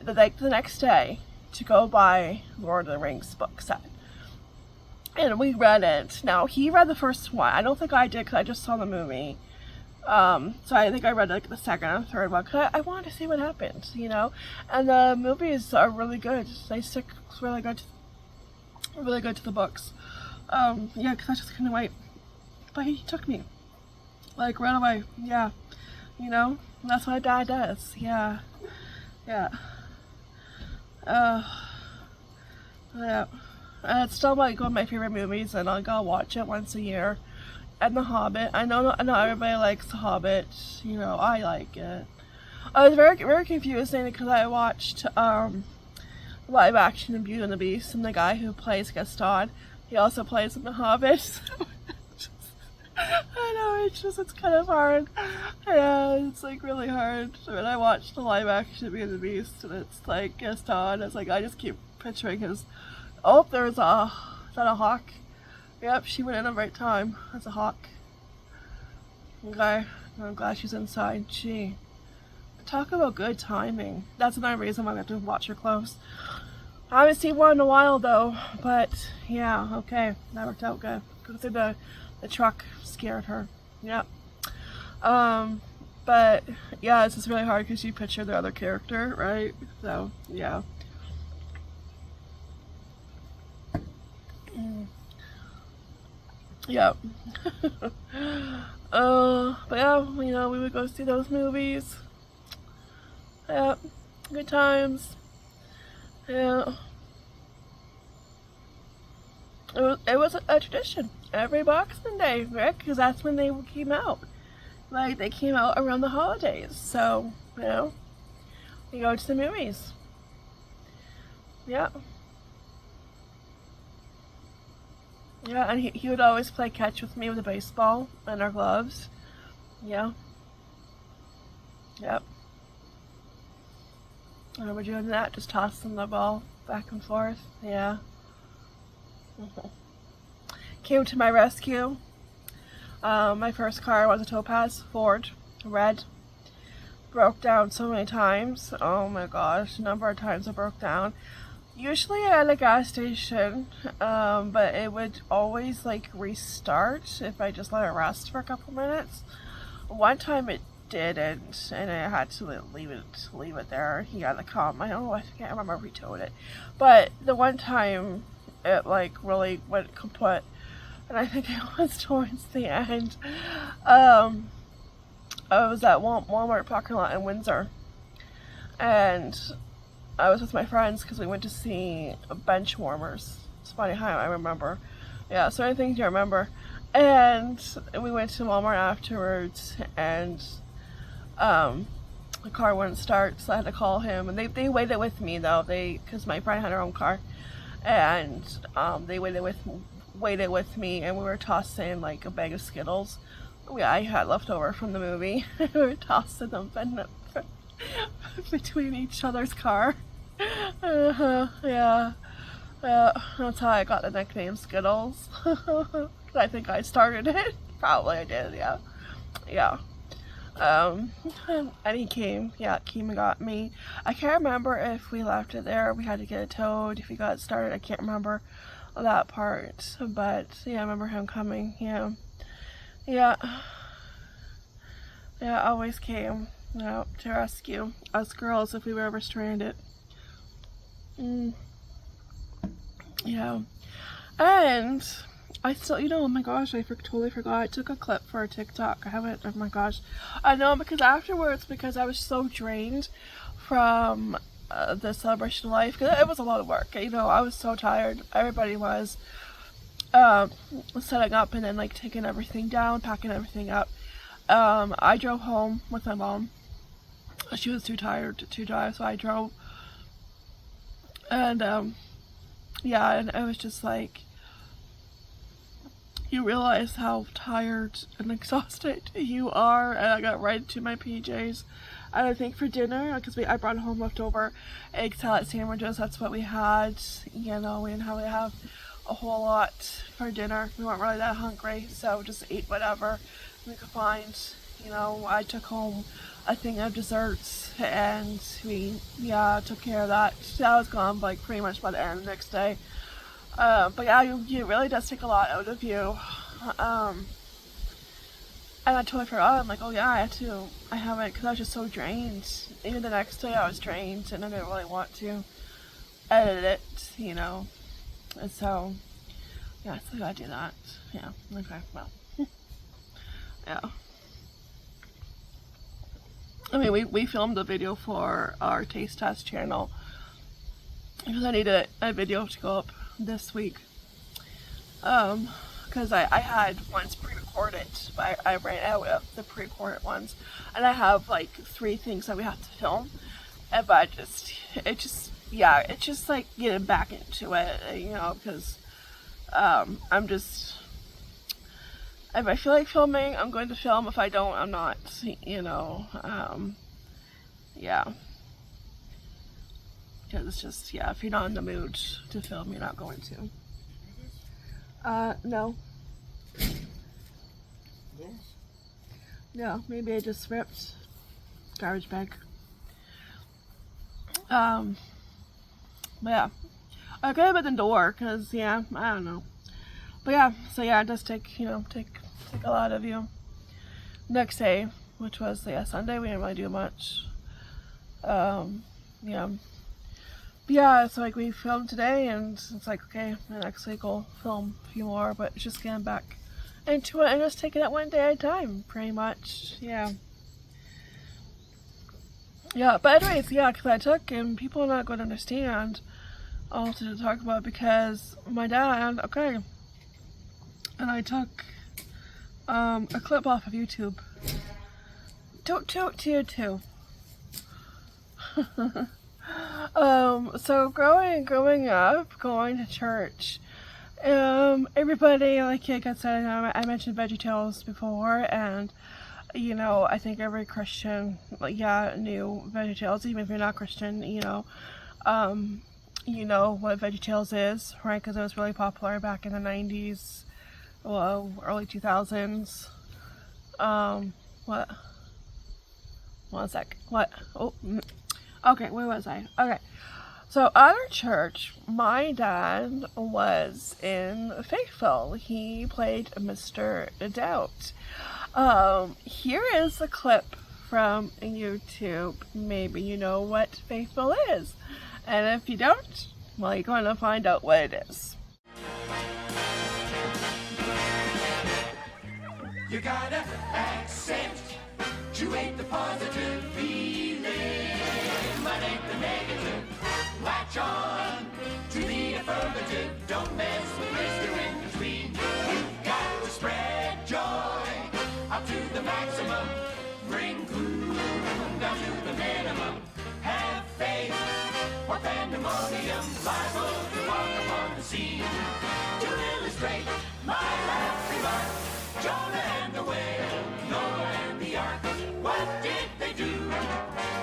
The next day to go buy Lord of the Rings book set, and we read it. Now he read the first one. I don't think I did because I just saw the movie. So I think I read like the second and third one because I wanted to see what happened, you know. And the movies are really good. They stick really good to the books. Yeah, because I just couldn't wait. But he took me like right away. Yeah, you know, that's what Dad does. Yeah. Yeah. Yeah. And it's still like one of my favorite movies, and I'll go watch it once a year. And The Hobbit. I know everybody likes The Hobbit. You know, I like it. I was very, very confusing because I watched live action of Beauty and the Beast, and the guy who plays Gaston, he also plays in The Hobbit. I know, it's kind of hard. Yeah, it's like really hard. When I watched the live action of Beauty and the Beast, and it's like Gaston, it's like I just keep picturing his. Oh, is that a hawk? Yep, she went in the right time. That's a hawk. Okay, I'm glad she's inside. Gee, talk about good timing. That's another reason why I have to watch her close. I haven't seen one in a while though, but yeah, okay, that worked out good. Because the truck scared her. Yep. But yeah, it's just really hard because you picture the other character, right? So yeah. Yep. But yeah, you know, we would go see those movies. Yep. Good times. Yeah. It was a tradition every Boxing Day, Rick, because that's when they came out. Like, they came out around the holidays, so, you know, we go to the movies. Yeah. Yeah, and he would always play catch with me with a baseball and our gloves. Yeah. Yep. And we're doing that, just tossing the ball back and forth. Yeah. Came to my rescue. My first car was a Topaz Ford, red. Broke down so many times. Oh my gosh, a number of times it broke down. Usually at a gas station, but it would always like restart if I just let it rest for a couple minutes. One time it didn't, and I had to leave it there. He had to come. I can't remember if he towed it, but the one time it like really went kaput, and I think it was towards the end. I was at Walmart parking lot in Windsor, and I was with my friends because we went to see Bench Warmers. It's funny how I remember. Yeah, so many things you remember. And we went to Walmart afterwards, and the car wouldn't start, so I had to call him. And they waited with me though, because my friend had her own car, and they waited with me, and we were tossing like a bag of Skittles. I had leftover from the movie. We were tossing them between each other's car. Yeah. That's how I got the nickname Skittles. I think I started it. Probably I did, yeah. Yeah. And he came and got me. I can't remember if we left it there, we had to get it towed, if he got started, I can't remember that part. But yeah, I remember him coming, yeah. Yeah. Yeah, always came, you know, to rescue us girls if we were ever stranded. Yeah. And I still, you know, oh my gosh, I totally forgot. I took a clip for a TikTok. I haven't, oh my gosh. I know, because afterwards, because I was so drained from the celebration of life, because it was a lot of work, you know, I was so tired. Everybody was. setting up and then like taking everything down, packing everything up. I drove home with my mom. She was too tired to drive, so I drove. And yeah, and it was just like, you realize how tired and exhausted you are. And I got right into my PJs. And I think for dinner, because I brought home leftover egg salad sandwiches, that's what we had. You know, we didn't really have a whole lot for dinner. We weren't really that hungry, so just ate whatever we could find. You know, I took home a thing of desserts, and we, yeah, took care of that. That was gone like pretty much by the end of the next day. But yeah, it really does take a lot out of you. And I totally forgot. I'm like, oh yeah, I haven't, because I was just so drained. Even the next day I was drained, and I didn't really want to edit it, you know. And so, yeah, so I gotta do that. Yeah, okay, well. Yeah. I mean, we filmed a video for our taste test channel, because I need a video to go up this week. Because I had ones pre-recorded, but I ran out of the pre-recorded ones, and I have like 3 things that we have to film, but it's just like getting back into it, you know, because if I feel like filming, I'm going to film. If I don't, I'm not, you know. Yeah, because it's just, yeah, if you're not in the mood to film, you're not going to. No. No, maybe I just ripped garbage bag. But yeah, I could have been the door, cause yeah, I don't know. But yeah, so yeah, it does take, you know, take a lot of you. Next day, which was Sunday, we didn't really do much. Yeah. But yeah, it's like we filmed today, and it's like, okay, the next week we'll film a few more, but it's just getting back into it and just taking it one day at a time, pretty much. Yeah. Yeah, but anyways, yeah, because I took, and people are not going to understand all to talk about, because my dad, okay, and I took a clip off of YouTube. Toot too. So growing up, going to church, everybody, like I said, I mentioned VeggieTales before, and you know, I think every Christian, like, yeah, knew VeggieTales, even if you're not Christian, you know what VeggieTales is, right? Because it was really popular back in the 90s, well, early 2000s. What? One sec. What? Oh, okay, where was I? Okay. So at our church, my dad was in Faithful. He played Mr. Doubt. Here is a clip from YouTube. Maybe you know what Faithful is. And if you don't, well, you're going to find out what it is. You gotta accept, you ain't the positive feeling, eliminate the negative, latch on to the affirmative, don't mess with Mr. In Between. You've got to spread joy up to the maximum, bring gloom down to the minimum, have faith or pandemonium, liable to walk upon the scene, to illustrate my last remark. Jonah and the whale, Noah and the ark, what did they do?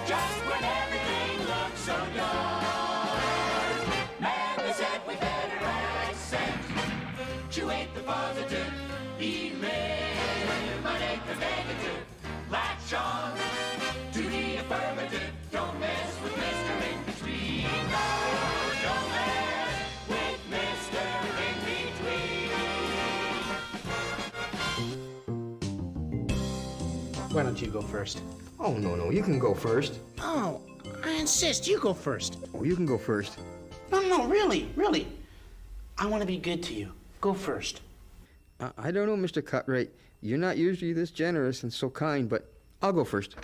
Just when everything looked so dark. Man, they said we better accentuate the positive, eliminate the negative, latch on to the affirmative, don't mess with Mr. In Between. No, don't mess with Mr. In Between. Why don't you go first? Oh, no, you can go first. Oh, I insist, you go first. Oh, you can go first. No, really. I want to be good to you. Go first. I don't know, Mr. Cutright. You're not usually this generous and so kind, but I'll go first.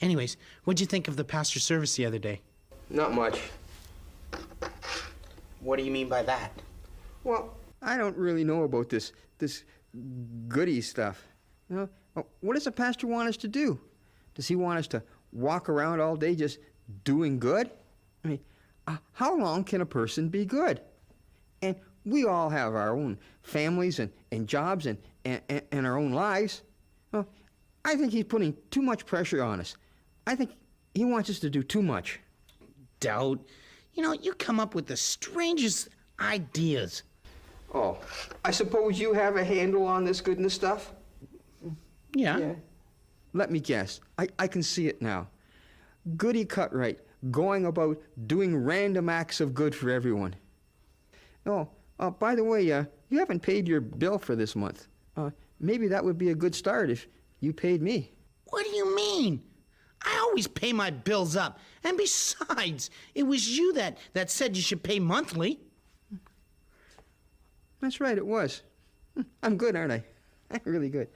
Anyways, what'd you think of the pastor's service the other day? Not much. What do you mean by that? Well, I don't really know about this goody stuff. You know, what does a pastor want us to do? Does he want us to walk around all day just doing good? I mean, how long can a person be good? And we all have our own families and jobs and our own lives. Well, I think he's putting too much pressure on us. I think he wants us to do too much. Doubt. You know, you come up with the strangest ideas. Oh, I suppose you have a handle on this goodness stuff? Yeah. Let me guess. I can see it now. Goody Cutright going about doing random acts of good for everyone. Oh, by the way, you haven't paid your bill for this month. Maybe that would be a good start if you paid me. What do you mean? I always pay my bills up. And besides, it was you that said you should pay monthly. That's right, it was. I'm good, aren't I? I'm really good.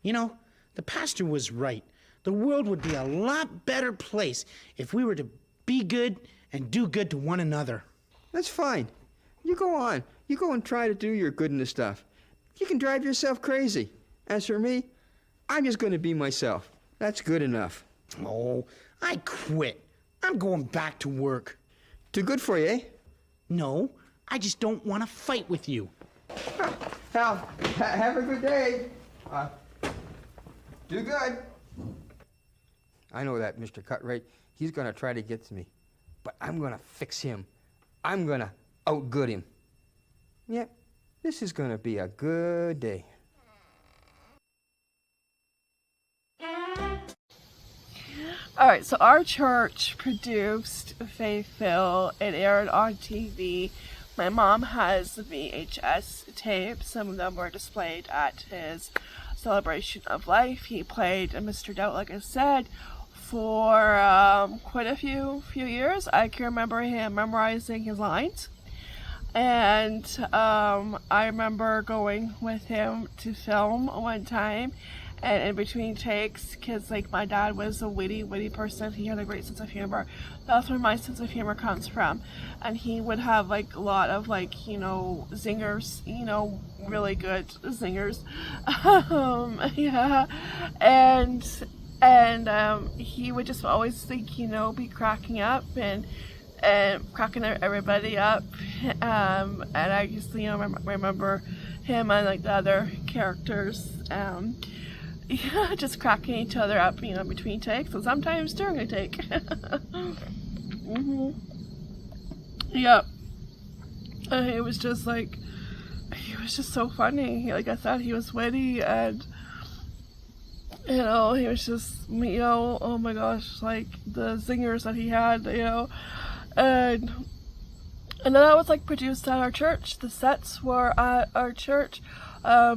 You know, the pastor was right. The world would be a lot better place if we were to be good and do good to one another. That's fine. You go on. You go and try to do your goodness stuff. You can drive yourself crazy. As for me, I'm just going to be myself. That's good enough. Oh, I quit. I'm going back to work. Too good for you, eh? No, I just don't want to fight with you. Hal, have a good day. Do good. I know that, Mr. Cutright. He's going to try to get to me. But I'm going to fix him. I'm going to outgood him. Yep, this is going to be a good day. All right, so our church produced Faithful. It aired on TV. My mom has the VHS tapes. Some of them were displayed at his celebration of life. He played Mr. Doubt, like I said, for quite a few years. I can remember him memorizing his lines. And I remember going with him to film one time. And in between takes, because like my dad was a witty person, he had a great sense of humor. That's where my sense of humor comes from. And he would have like a lot of like, you know, zingers, you know, really good zingers. Yeah. And he would just always think, you know, be cracking up and cracking everybody up. And I just, you know, remember him and like the other characters. Yeah, just cracking each other up, you know, between takes, and sometimes during a take. Yeah. It was just like, he was just so funny. Like I said, he was witty, and, you know, he was just, you know, oh my gosh, like, the zingers that he had, you know, and then I was, like, produced at our church. The sets were at our church.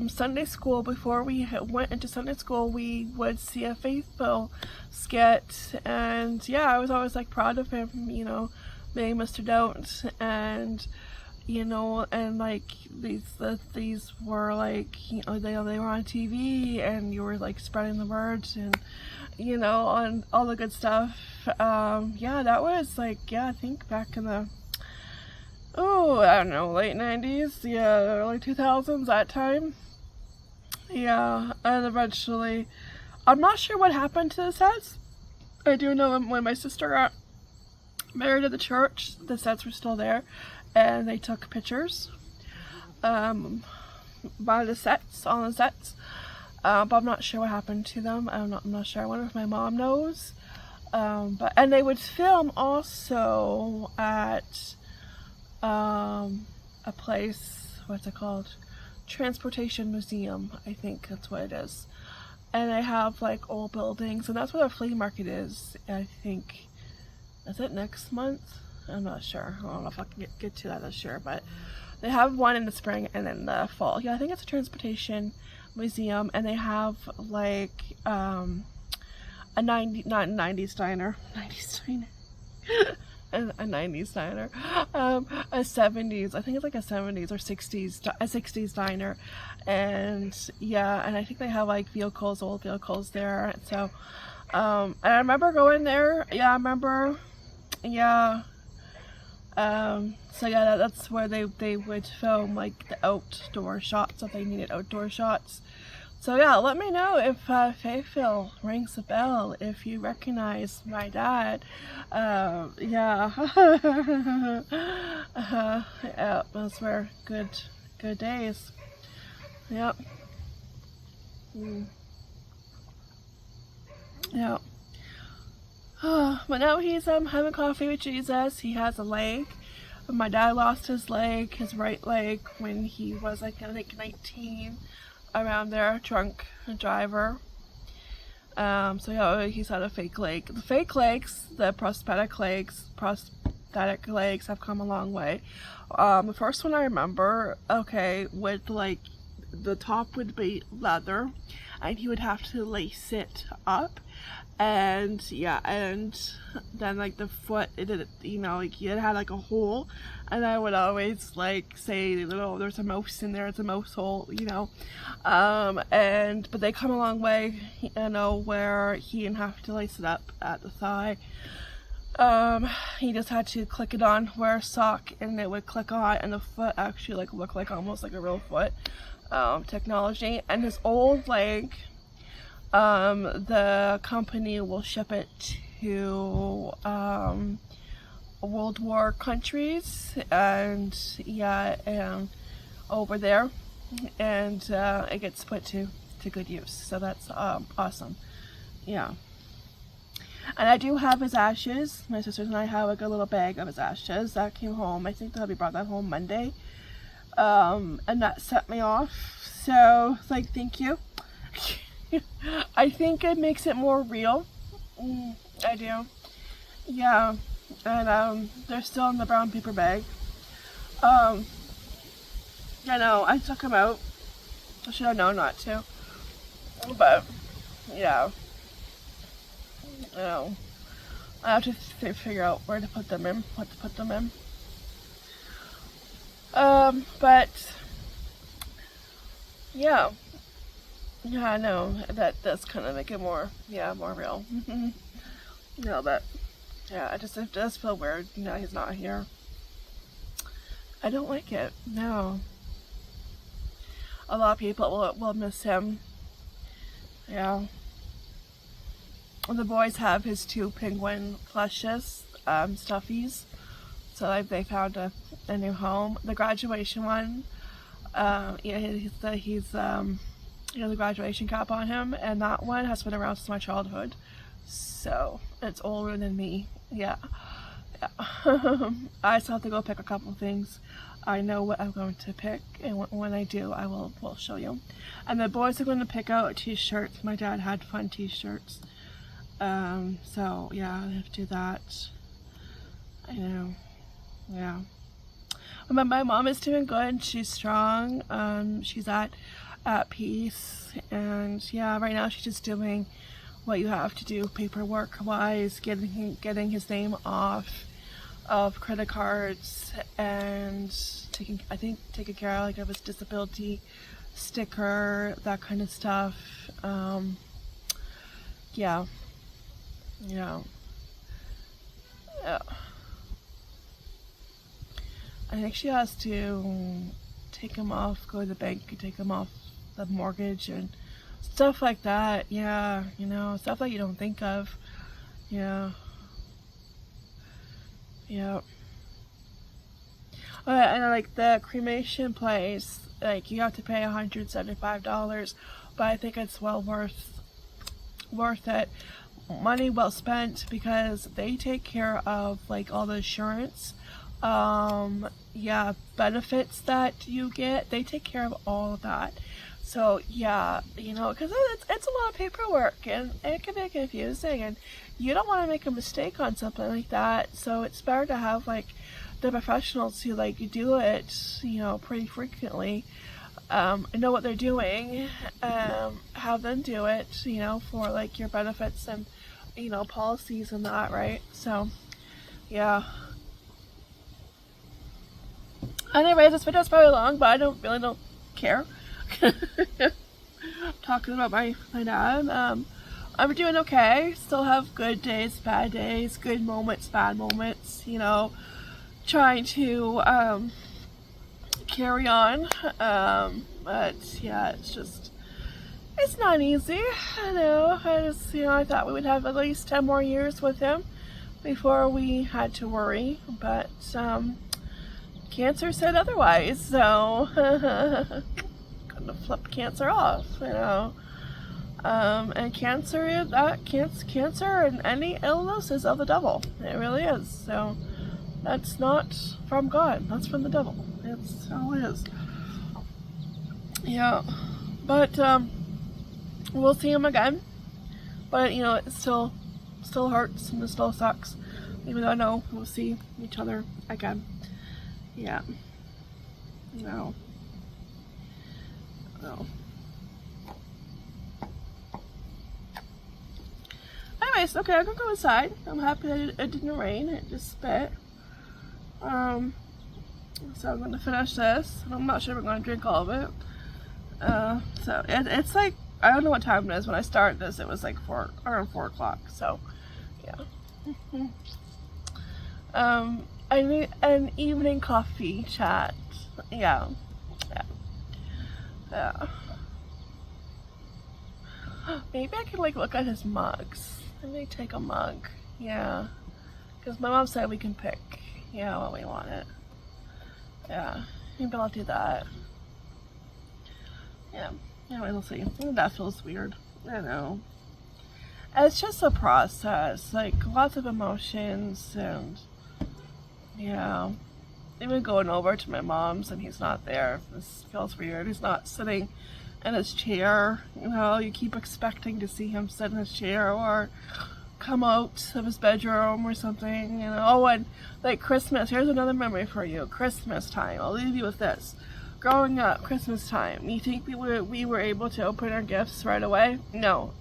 Sunday school, before we went into Sunday school, we would see a Faithful skit, and yeah, I was always like proud of him, you know, being Mr. Doubt, and you know, and like these were like, you know, they were on TV, and you were like spreading the word, and you know, on all the good stuff. Yeah, that was like, yeah, I think back in the, oh, I don't know, late 90s, yeah, early 2000s, that time. Yeah, and eventually, I'm not sure what happened to the sets. I do know when my sister got married at the church, the sets were still there, and they took pictures by the sets, on the sets, but I'm not sure what happened to them. I'm not sure. I wonder if my mom knows. And they would film also at a place, what's it called? Transportation Museum, I think that's what it is. And they have like old buildings, and that's where the flea market is. I think, is it next month? I'm not sure. I don't know if I can get to that this year, but they have one in the spring and in the fall. Yeah, I think it's a transportation museum, and they have like a 90s diner. A 90s diner, a 70s, I think it's like a 70s or 60s, a 60s diner, and yeah, and I think they have like vehicles, old vehicles there, so, and I remember going there, yeah, I remember, yeah, So yeah, that's where they would film like the outdoor shots if they needed outdoor shots. So yeah, let me know if Fayetteville rings a bell, if you recognize my dad. Yeah. Yeah, those were good days. Yep. Yeah. But now he's having coffee with Jesus. He has a leg. My dad lost his leg, his right leg, when he was like I think 19, around there, drunk driver. So yeah, he's had a fake leg. The fake legs, the prosthetic legs have come a long way. The first one I remember, okay, with like the top would be leather, and he would have to lace it up. And yeah, and then like the foot, it did, you know, like it had like a hole, and I would always like say, you know, there's a mouse in there, it's a mouse hole, you know. But they come a long way, you know, where he didn't have to lace it up at the thigh. He just had to click it on, wear a sock, and it would click on, and the foot actually like looked like almost like a real foot. Technology. And his old leg, the company will ship it to World War countries, and yeah, over there, and it gets put to good use. So that's awesome. Yeah. And I do have his ashes. My sisters and I have like a little bag of his ashes that came home. I think that we brought that home Monday. And that set me off. So it's like, thank you. I think it makes it more real. I do. Yeah. And they're still in the brown paper bag. You know, I took them out. I should have known not to. But yeah. You know, I have to figure out where to put them in, what to put them in. But yeah, I know that does kind of make it more real. You know, but yeah, it does feel weird. You know, he's not here. I don't like it. No. A lot of people will miss him. Yeah. The boys have his 2 penguin plushes, stuffies, so they found a new home. The graduation one, he's the graduation cap on him, and that one has been around since my childhood, so it's older than me. Yeah. I still have to go pick a couple things. I know what I'm going to pick, and when I do, I will show you. And the boys are going to pick out t-shirts. My dad had fun t-shirts. So yeah, I have to do that. I know. Yeah. But my mom is doing good. She's strong. She's at peace, and yeah, right now she's just doing what you have to do paperwork wise, getting his name off of credit cards, and taking care of like of his disability sticker, that kind of stuff. Yeah. I think she has to take him off, go to the bank and take him off the mortgage and stuff like that. Yeah, you know, stuff that you don't think of. Yeah. And like the cremation place, like you have to pay $175, but I think it's well worth it. Money well spent, because they take care of like all the insurance, benefits that you get. They take care of all of that. So yeah, you know, because it's a lot of paperwork, and it can be confusing, and you don't want to make a mistake on something like that. So it's better to have like the professionals who like do it, you know, pretty frequently, know what they're doing, have them do it, you know, for like your benefits and, you know, policies and that, right? So yeah. Anyways, this video is probably long, but I don't care. Talking about my dad. I'm doing okay. Still have good days, bad days, good moments, bad moments, you know. trying to carry on, but yeah, it's not easy. I know. I thought we would have at least 10 more years with him before we had to worry, but cancer said otherwise, so gonna flip cancer off, and cancer and any illness is of the devil. It really is. So that's not from God. That's from the devil. It's how it is. Yeah, but we'll see him again. But it still hurts and it still sucks, even though I know we'll see each other again. Yeah. No. Anyways, okay, I'm gonna go inside. I'm happy that it didn't rain. It just spit. So I'm gonna finish this, and I'm not sure if I'm gonna drink all of it. So it's like, I don't know what time it is. When I started this, it was like around 4 o'clock. So yeah. I need an evening coffee chat. Yeah. Maybe I could look at his mugs. Maybe take a mug. Yeah. Because my mom said we can pick, what we wanted. Yeah. Maybe I'll do that. Yeah. Anyway, we'll see. That feels weird. I know. It's just a process. Lots of emotions and yeah. Even going over to my mom's and he's not there. This feels weird. He's not sitting in his chair. You keep expecting to see him sit in his chair or come out of his bedroom or something. Oh, and Christmas. Here's another memory for you. Christmas time. I'll leave you with this. Growing up, Christmas time. You think we were able to open our gifts right away? No.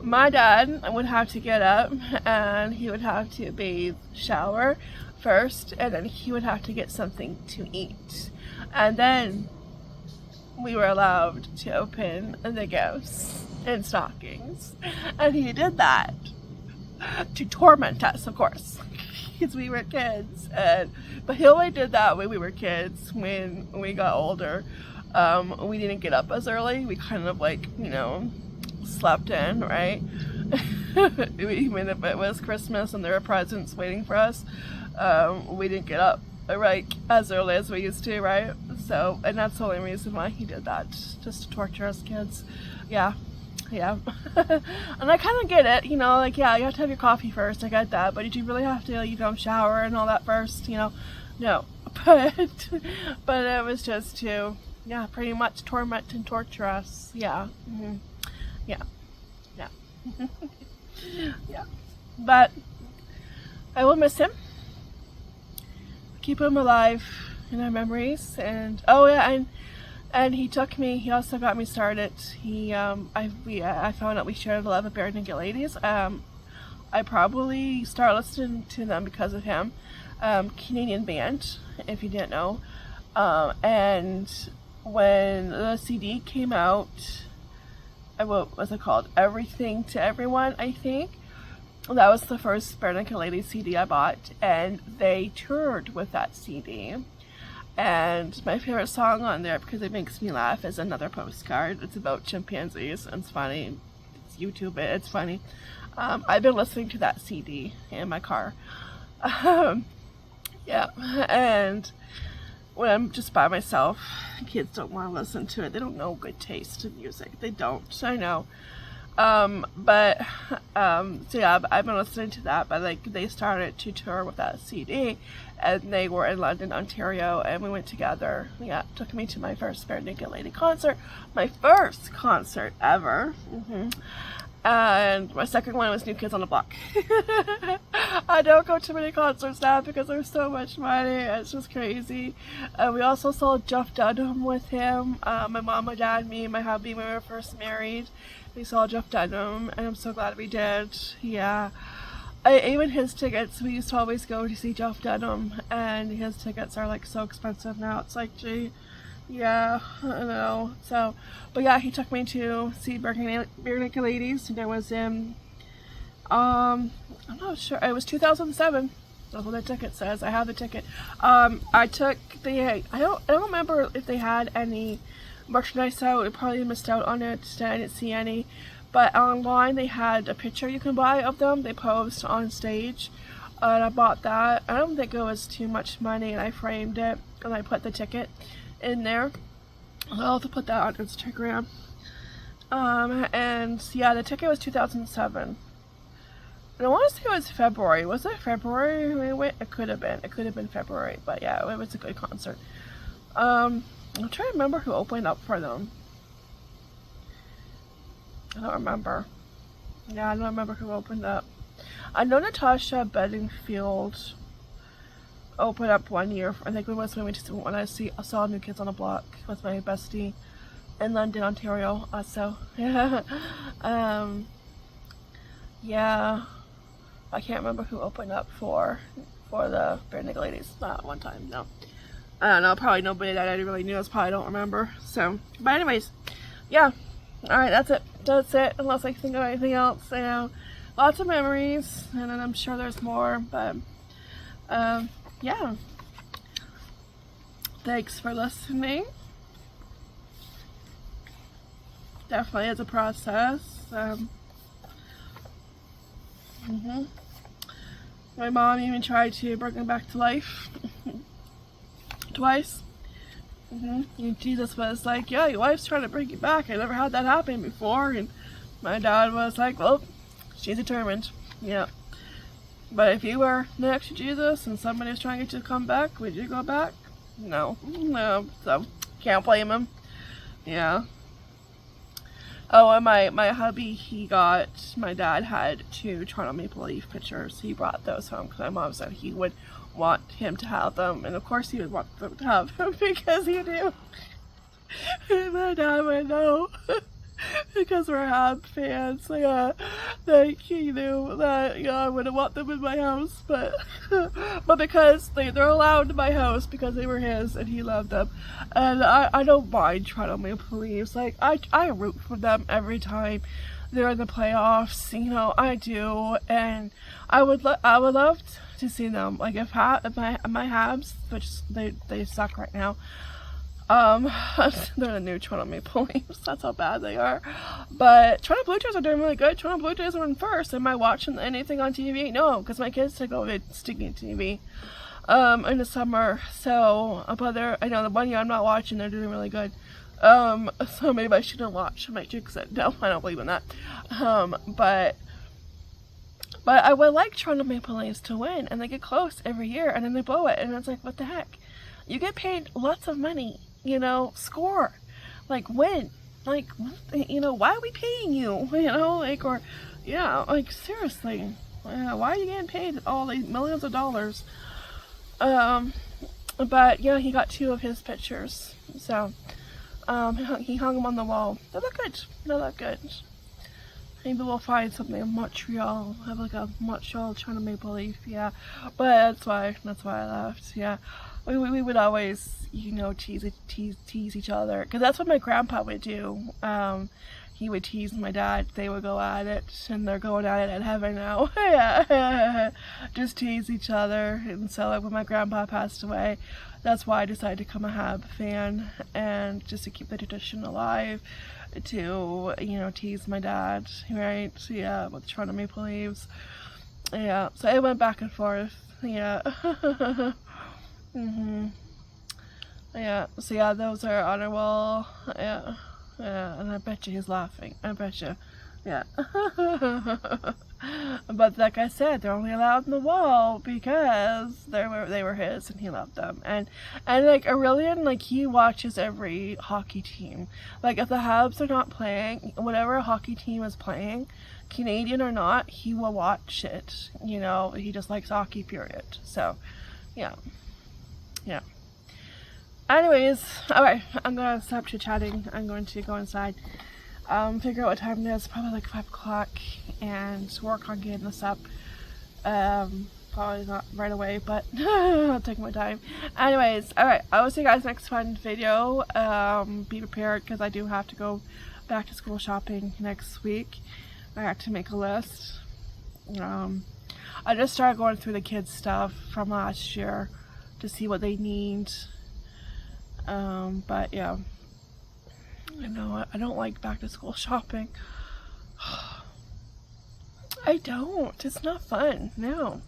My dad would have to get up and he would have to bathe, shower first, and then he would have to get something to eat. And then we were allowed to open the gifts and stockings. And he did that to torment us, of course, because we were kids. But he only did that when we were kids. When we got older, we didn't get up as early. We kind of slept in, right? Even if it was Christmas and there were presents waiting for us, we didn't get up as early as we used to, right? So, and that's the only reason why he did that, just to torture us kids. Yeah. And I kind of get it, you have to have your coffee first. I get that, but did you really have to, shower and all that first? No. But it was just to, pretty much torment and torture us. Yeah. Mm-hmm. Yeah. Yeah. But I will miss him. Keep him alive in our memories. And and he took me. He also got me started. I found out we shared a love of Bare Naked Ladies. I probably started listening to them because of him. Canadian band, if you didn't know. And when the CD came out, what was it called? Everything to Everyone, I think. That was the first Bare Naked Ladies CD I bought, and they toured with that CD. And my favorite song on there, because it makes me laugh, is Another Postcard. It's about chimpanzees, and it's funny. It's YouTube, it's funny. I've been listening to that CD in my car. Yeah, and when I'm just by myself, kids don't want to listen to it. They don't know good taste in music. They don't. I know. So yeah, I've been listening to that, but they started to tour with that CD, and they were in London, Ontario, and we went together. Yeah, took me to my first Bare Naked Lady concert, my first concert ever. And my second one was New Kids on the Block. I don't go to many concerts now because there's so much money. It's just crazy. We also saw Jeff Dunham with him. My mom, my dad, me, and my hubby, when we were first married, we saw Jeff Dunham, and I'm so glad we did. Yeah. Even his tickets, we used to always go to see Jeff Dunham, and his tickets are so expensive now. It's gee. Yeah, I know. So, but yeah, he took me to see Bare Naked Ladies, and it was in, I'm not sure, it was 2007. That's what the ticket says. I have the ticket. I took the. I don't remember if they had any merchandise out. I probably missed out on it. I didn't see any. But online they had a picture you can buy of them. They posed on stage, and I bought that. I don't think it was too much money, and I framed it and I put the ticket in there. I'll have to put that on Instagram. And yeah, the ticket was 2007. And I want to say it was February. Was it February we went? It could have been. It could have been February. But yeah, it was a good concert. I'm trying to remember who opened up for them. I don't remember. Yeah, I don't remember who opened up. I know Natasha Bedingfield opened up one year. I think it was when I saw New Kids on the Block with my bestie in London, Ontario. Also, yeah. Yeah. I can't remember who opened up for the Bare Naked Ladies. Not one time, no. I don't know, probably nobody that I really knew. I probably don't remember. So, but anyways, yeah. Alright, that's it. That's it. Unless I think of anything else, you know. Lots of memories, and then I'm sure there's more, but, yeah. Thanks for listening. Definitely is a process. My mom even tried to bring him back to life twice. Jesus was like, yeah, your wife's trying to bring you back. I never had that happen before. And my dad was like, well, she's determined. Yeah. But if you were next to Jesus and somebody was trying to get you to come back, would you go back? No. No. So, can't blame him. Yeah. Oh, and my hubby, my dad had 2 Toronto Maple Leaf pictures. He brought those home because my mom said he would want him to have them. And of course he would want them to have them because he knew. And my dad would know. Because we're Hab fans. Yeah. Like, he knew that, yeah, I wouldn't want them in my house. But because they're allowed in my house because they were his and he loved them. And I don't mind Toronto Maple Leafs. Like, I root for them every time they're in the playoffs. You know, I do. And I would love to see them. Like, if my Habs, which they suck right now, they're the new Toronto Maple Leafs. That's how bad they are. But Toronto Blue Jays are doing really good. Toronto Blue Jays are in first. Am I watching anything on TV? No, because my kids take over stinking TV in the summer. So, but I know the one year I'm not watching, they're doing really good. So maybe I shouldn't watch. I might jinx it. No, I don't believe in that. But I would like Toronto Maple Leafs to win, and they get close every year, and then they blow it, and it's like, what the heck? You get paid lots of money. You know, score, like, win, like, you know, why are we paying you, you know, like, or, yeah, like, seriously, why are you getting paid all these millions of dollars? But, yeah, he got 2 of his pictures, so, he hung them on the wall. They look good, they look good. Maybe we'll find something in Montreal, have like a Montreal Toronto Maple Leaf, yeah, but that's why I left, yeah. We would always, you know, tease each other, because that's what my grandpa would do. He would tease my dad. They would go at it, and they're going at it in heaven now. Yeah, just tease each other. And so, like, when my grandpa passed away, that's why I decided to become a Hab fan, and just to keep the tradition alive, to, you know, tease my dad, right? Yeah, with Toronto Maple Leafs. Yeah, so it went back and forth. Yeah. Yeah, so yeah, those are on our wall. Yeah, and I bet you he's laughing. I bet you. Yeah. But like I said, they're only allowed on the wall because they were his and he loved them. And like Aurelian, like, he watches every hockey team. Like, if the Habs are not playing, whatever hockey team is playing, Canadian or not, he will watch it. You know, he just likes hockey, period. So, yeah. Yeah. Anyways, alright, I'm gonna stop chit-chatting. I'm going to go inside, figure out what time it is, probably like 5 o'clock, and work on getting this up. Probably not right away, but I'll take my time. Anyways, alright, I will see you guys next fun video. Be prepared, because I do have to go back to school shopping next week. I have to make a list. I just started going through the kids' stuff from last year to see what they need. But yeah, I know I don't like back to school shopping. I don't. It's not fun. No.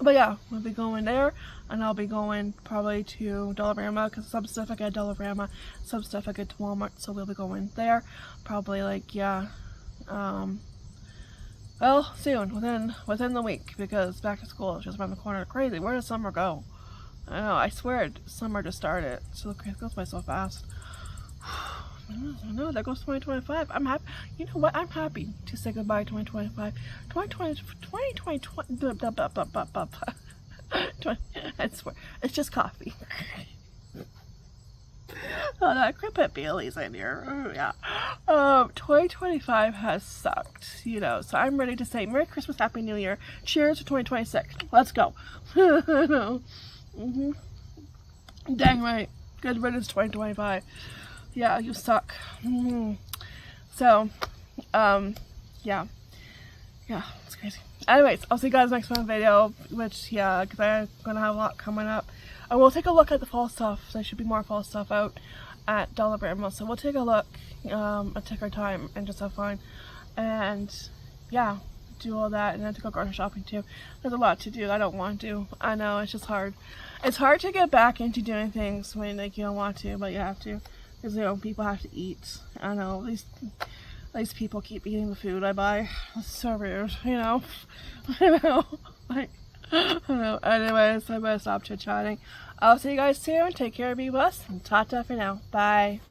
But yeah, we'll be going there, and I'll be going probably to Dollarama, because some stuff I get at Dollarama, some stuff I get to Walmart, so we'll be going there probably, like, yeah, well, soon, within the week, because back to school is just around the corner. Crazy. Where does summer go? I know, I swear summer just started. So it goes by so fast. I know, that goes 2025. I'm happy. You know what? I'm happy to say goodbye to 2025. 2020. I swear, it's just coffee. Oh, no, I could put Bailey's in here. Oh, yeah. 2025 has sucked, you know. So I'm ready to say Merry Christmas, Happy New Year. Cheers to 2026. Let's go. Dang right. Good riddance, 2025. Yeah, you suck. So, yeah, it's crazy. Anyways, I'll see you guys next one video, which, yeah, because I'm going to have a lot coming up. I will take a look at the fall stuff. There should be more fall stuff out at Dollarama, so we'll take a look, and take our time and just have fun. And, yeah, do all that, and then to go grocery shopping too. There's a lot to do I don't want to. I know, it's just hard. It's hard to get back into doing things when, like, you don't want to, but you have to. Because, you know, people have to eat. I know, these people keep eating the food I buy. It's so rude, you know? I know. Like, I know. Anyways, I better stop chit-chatting. I'll see you guys soon. Take care, be blessed, and ta-ta for now. Bye.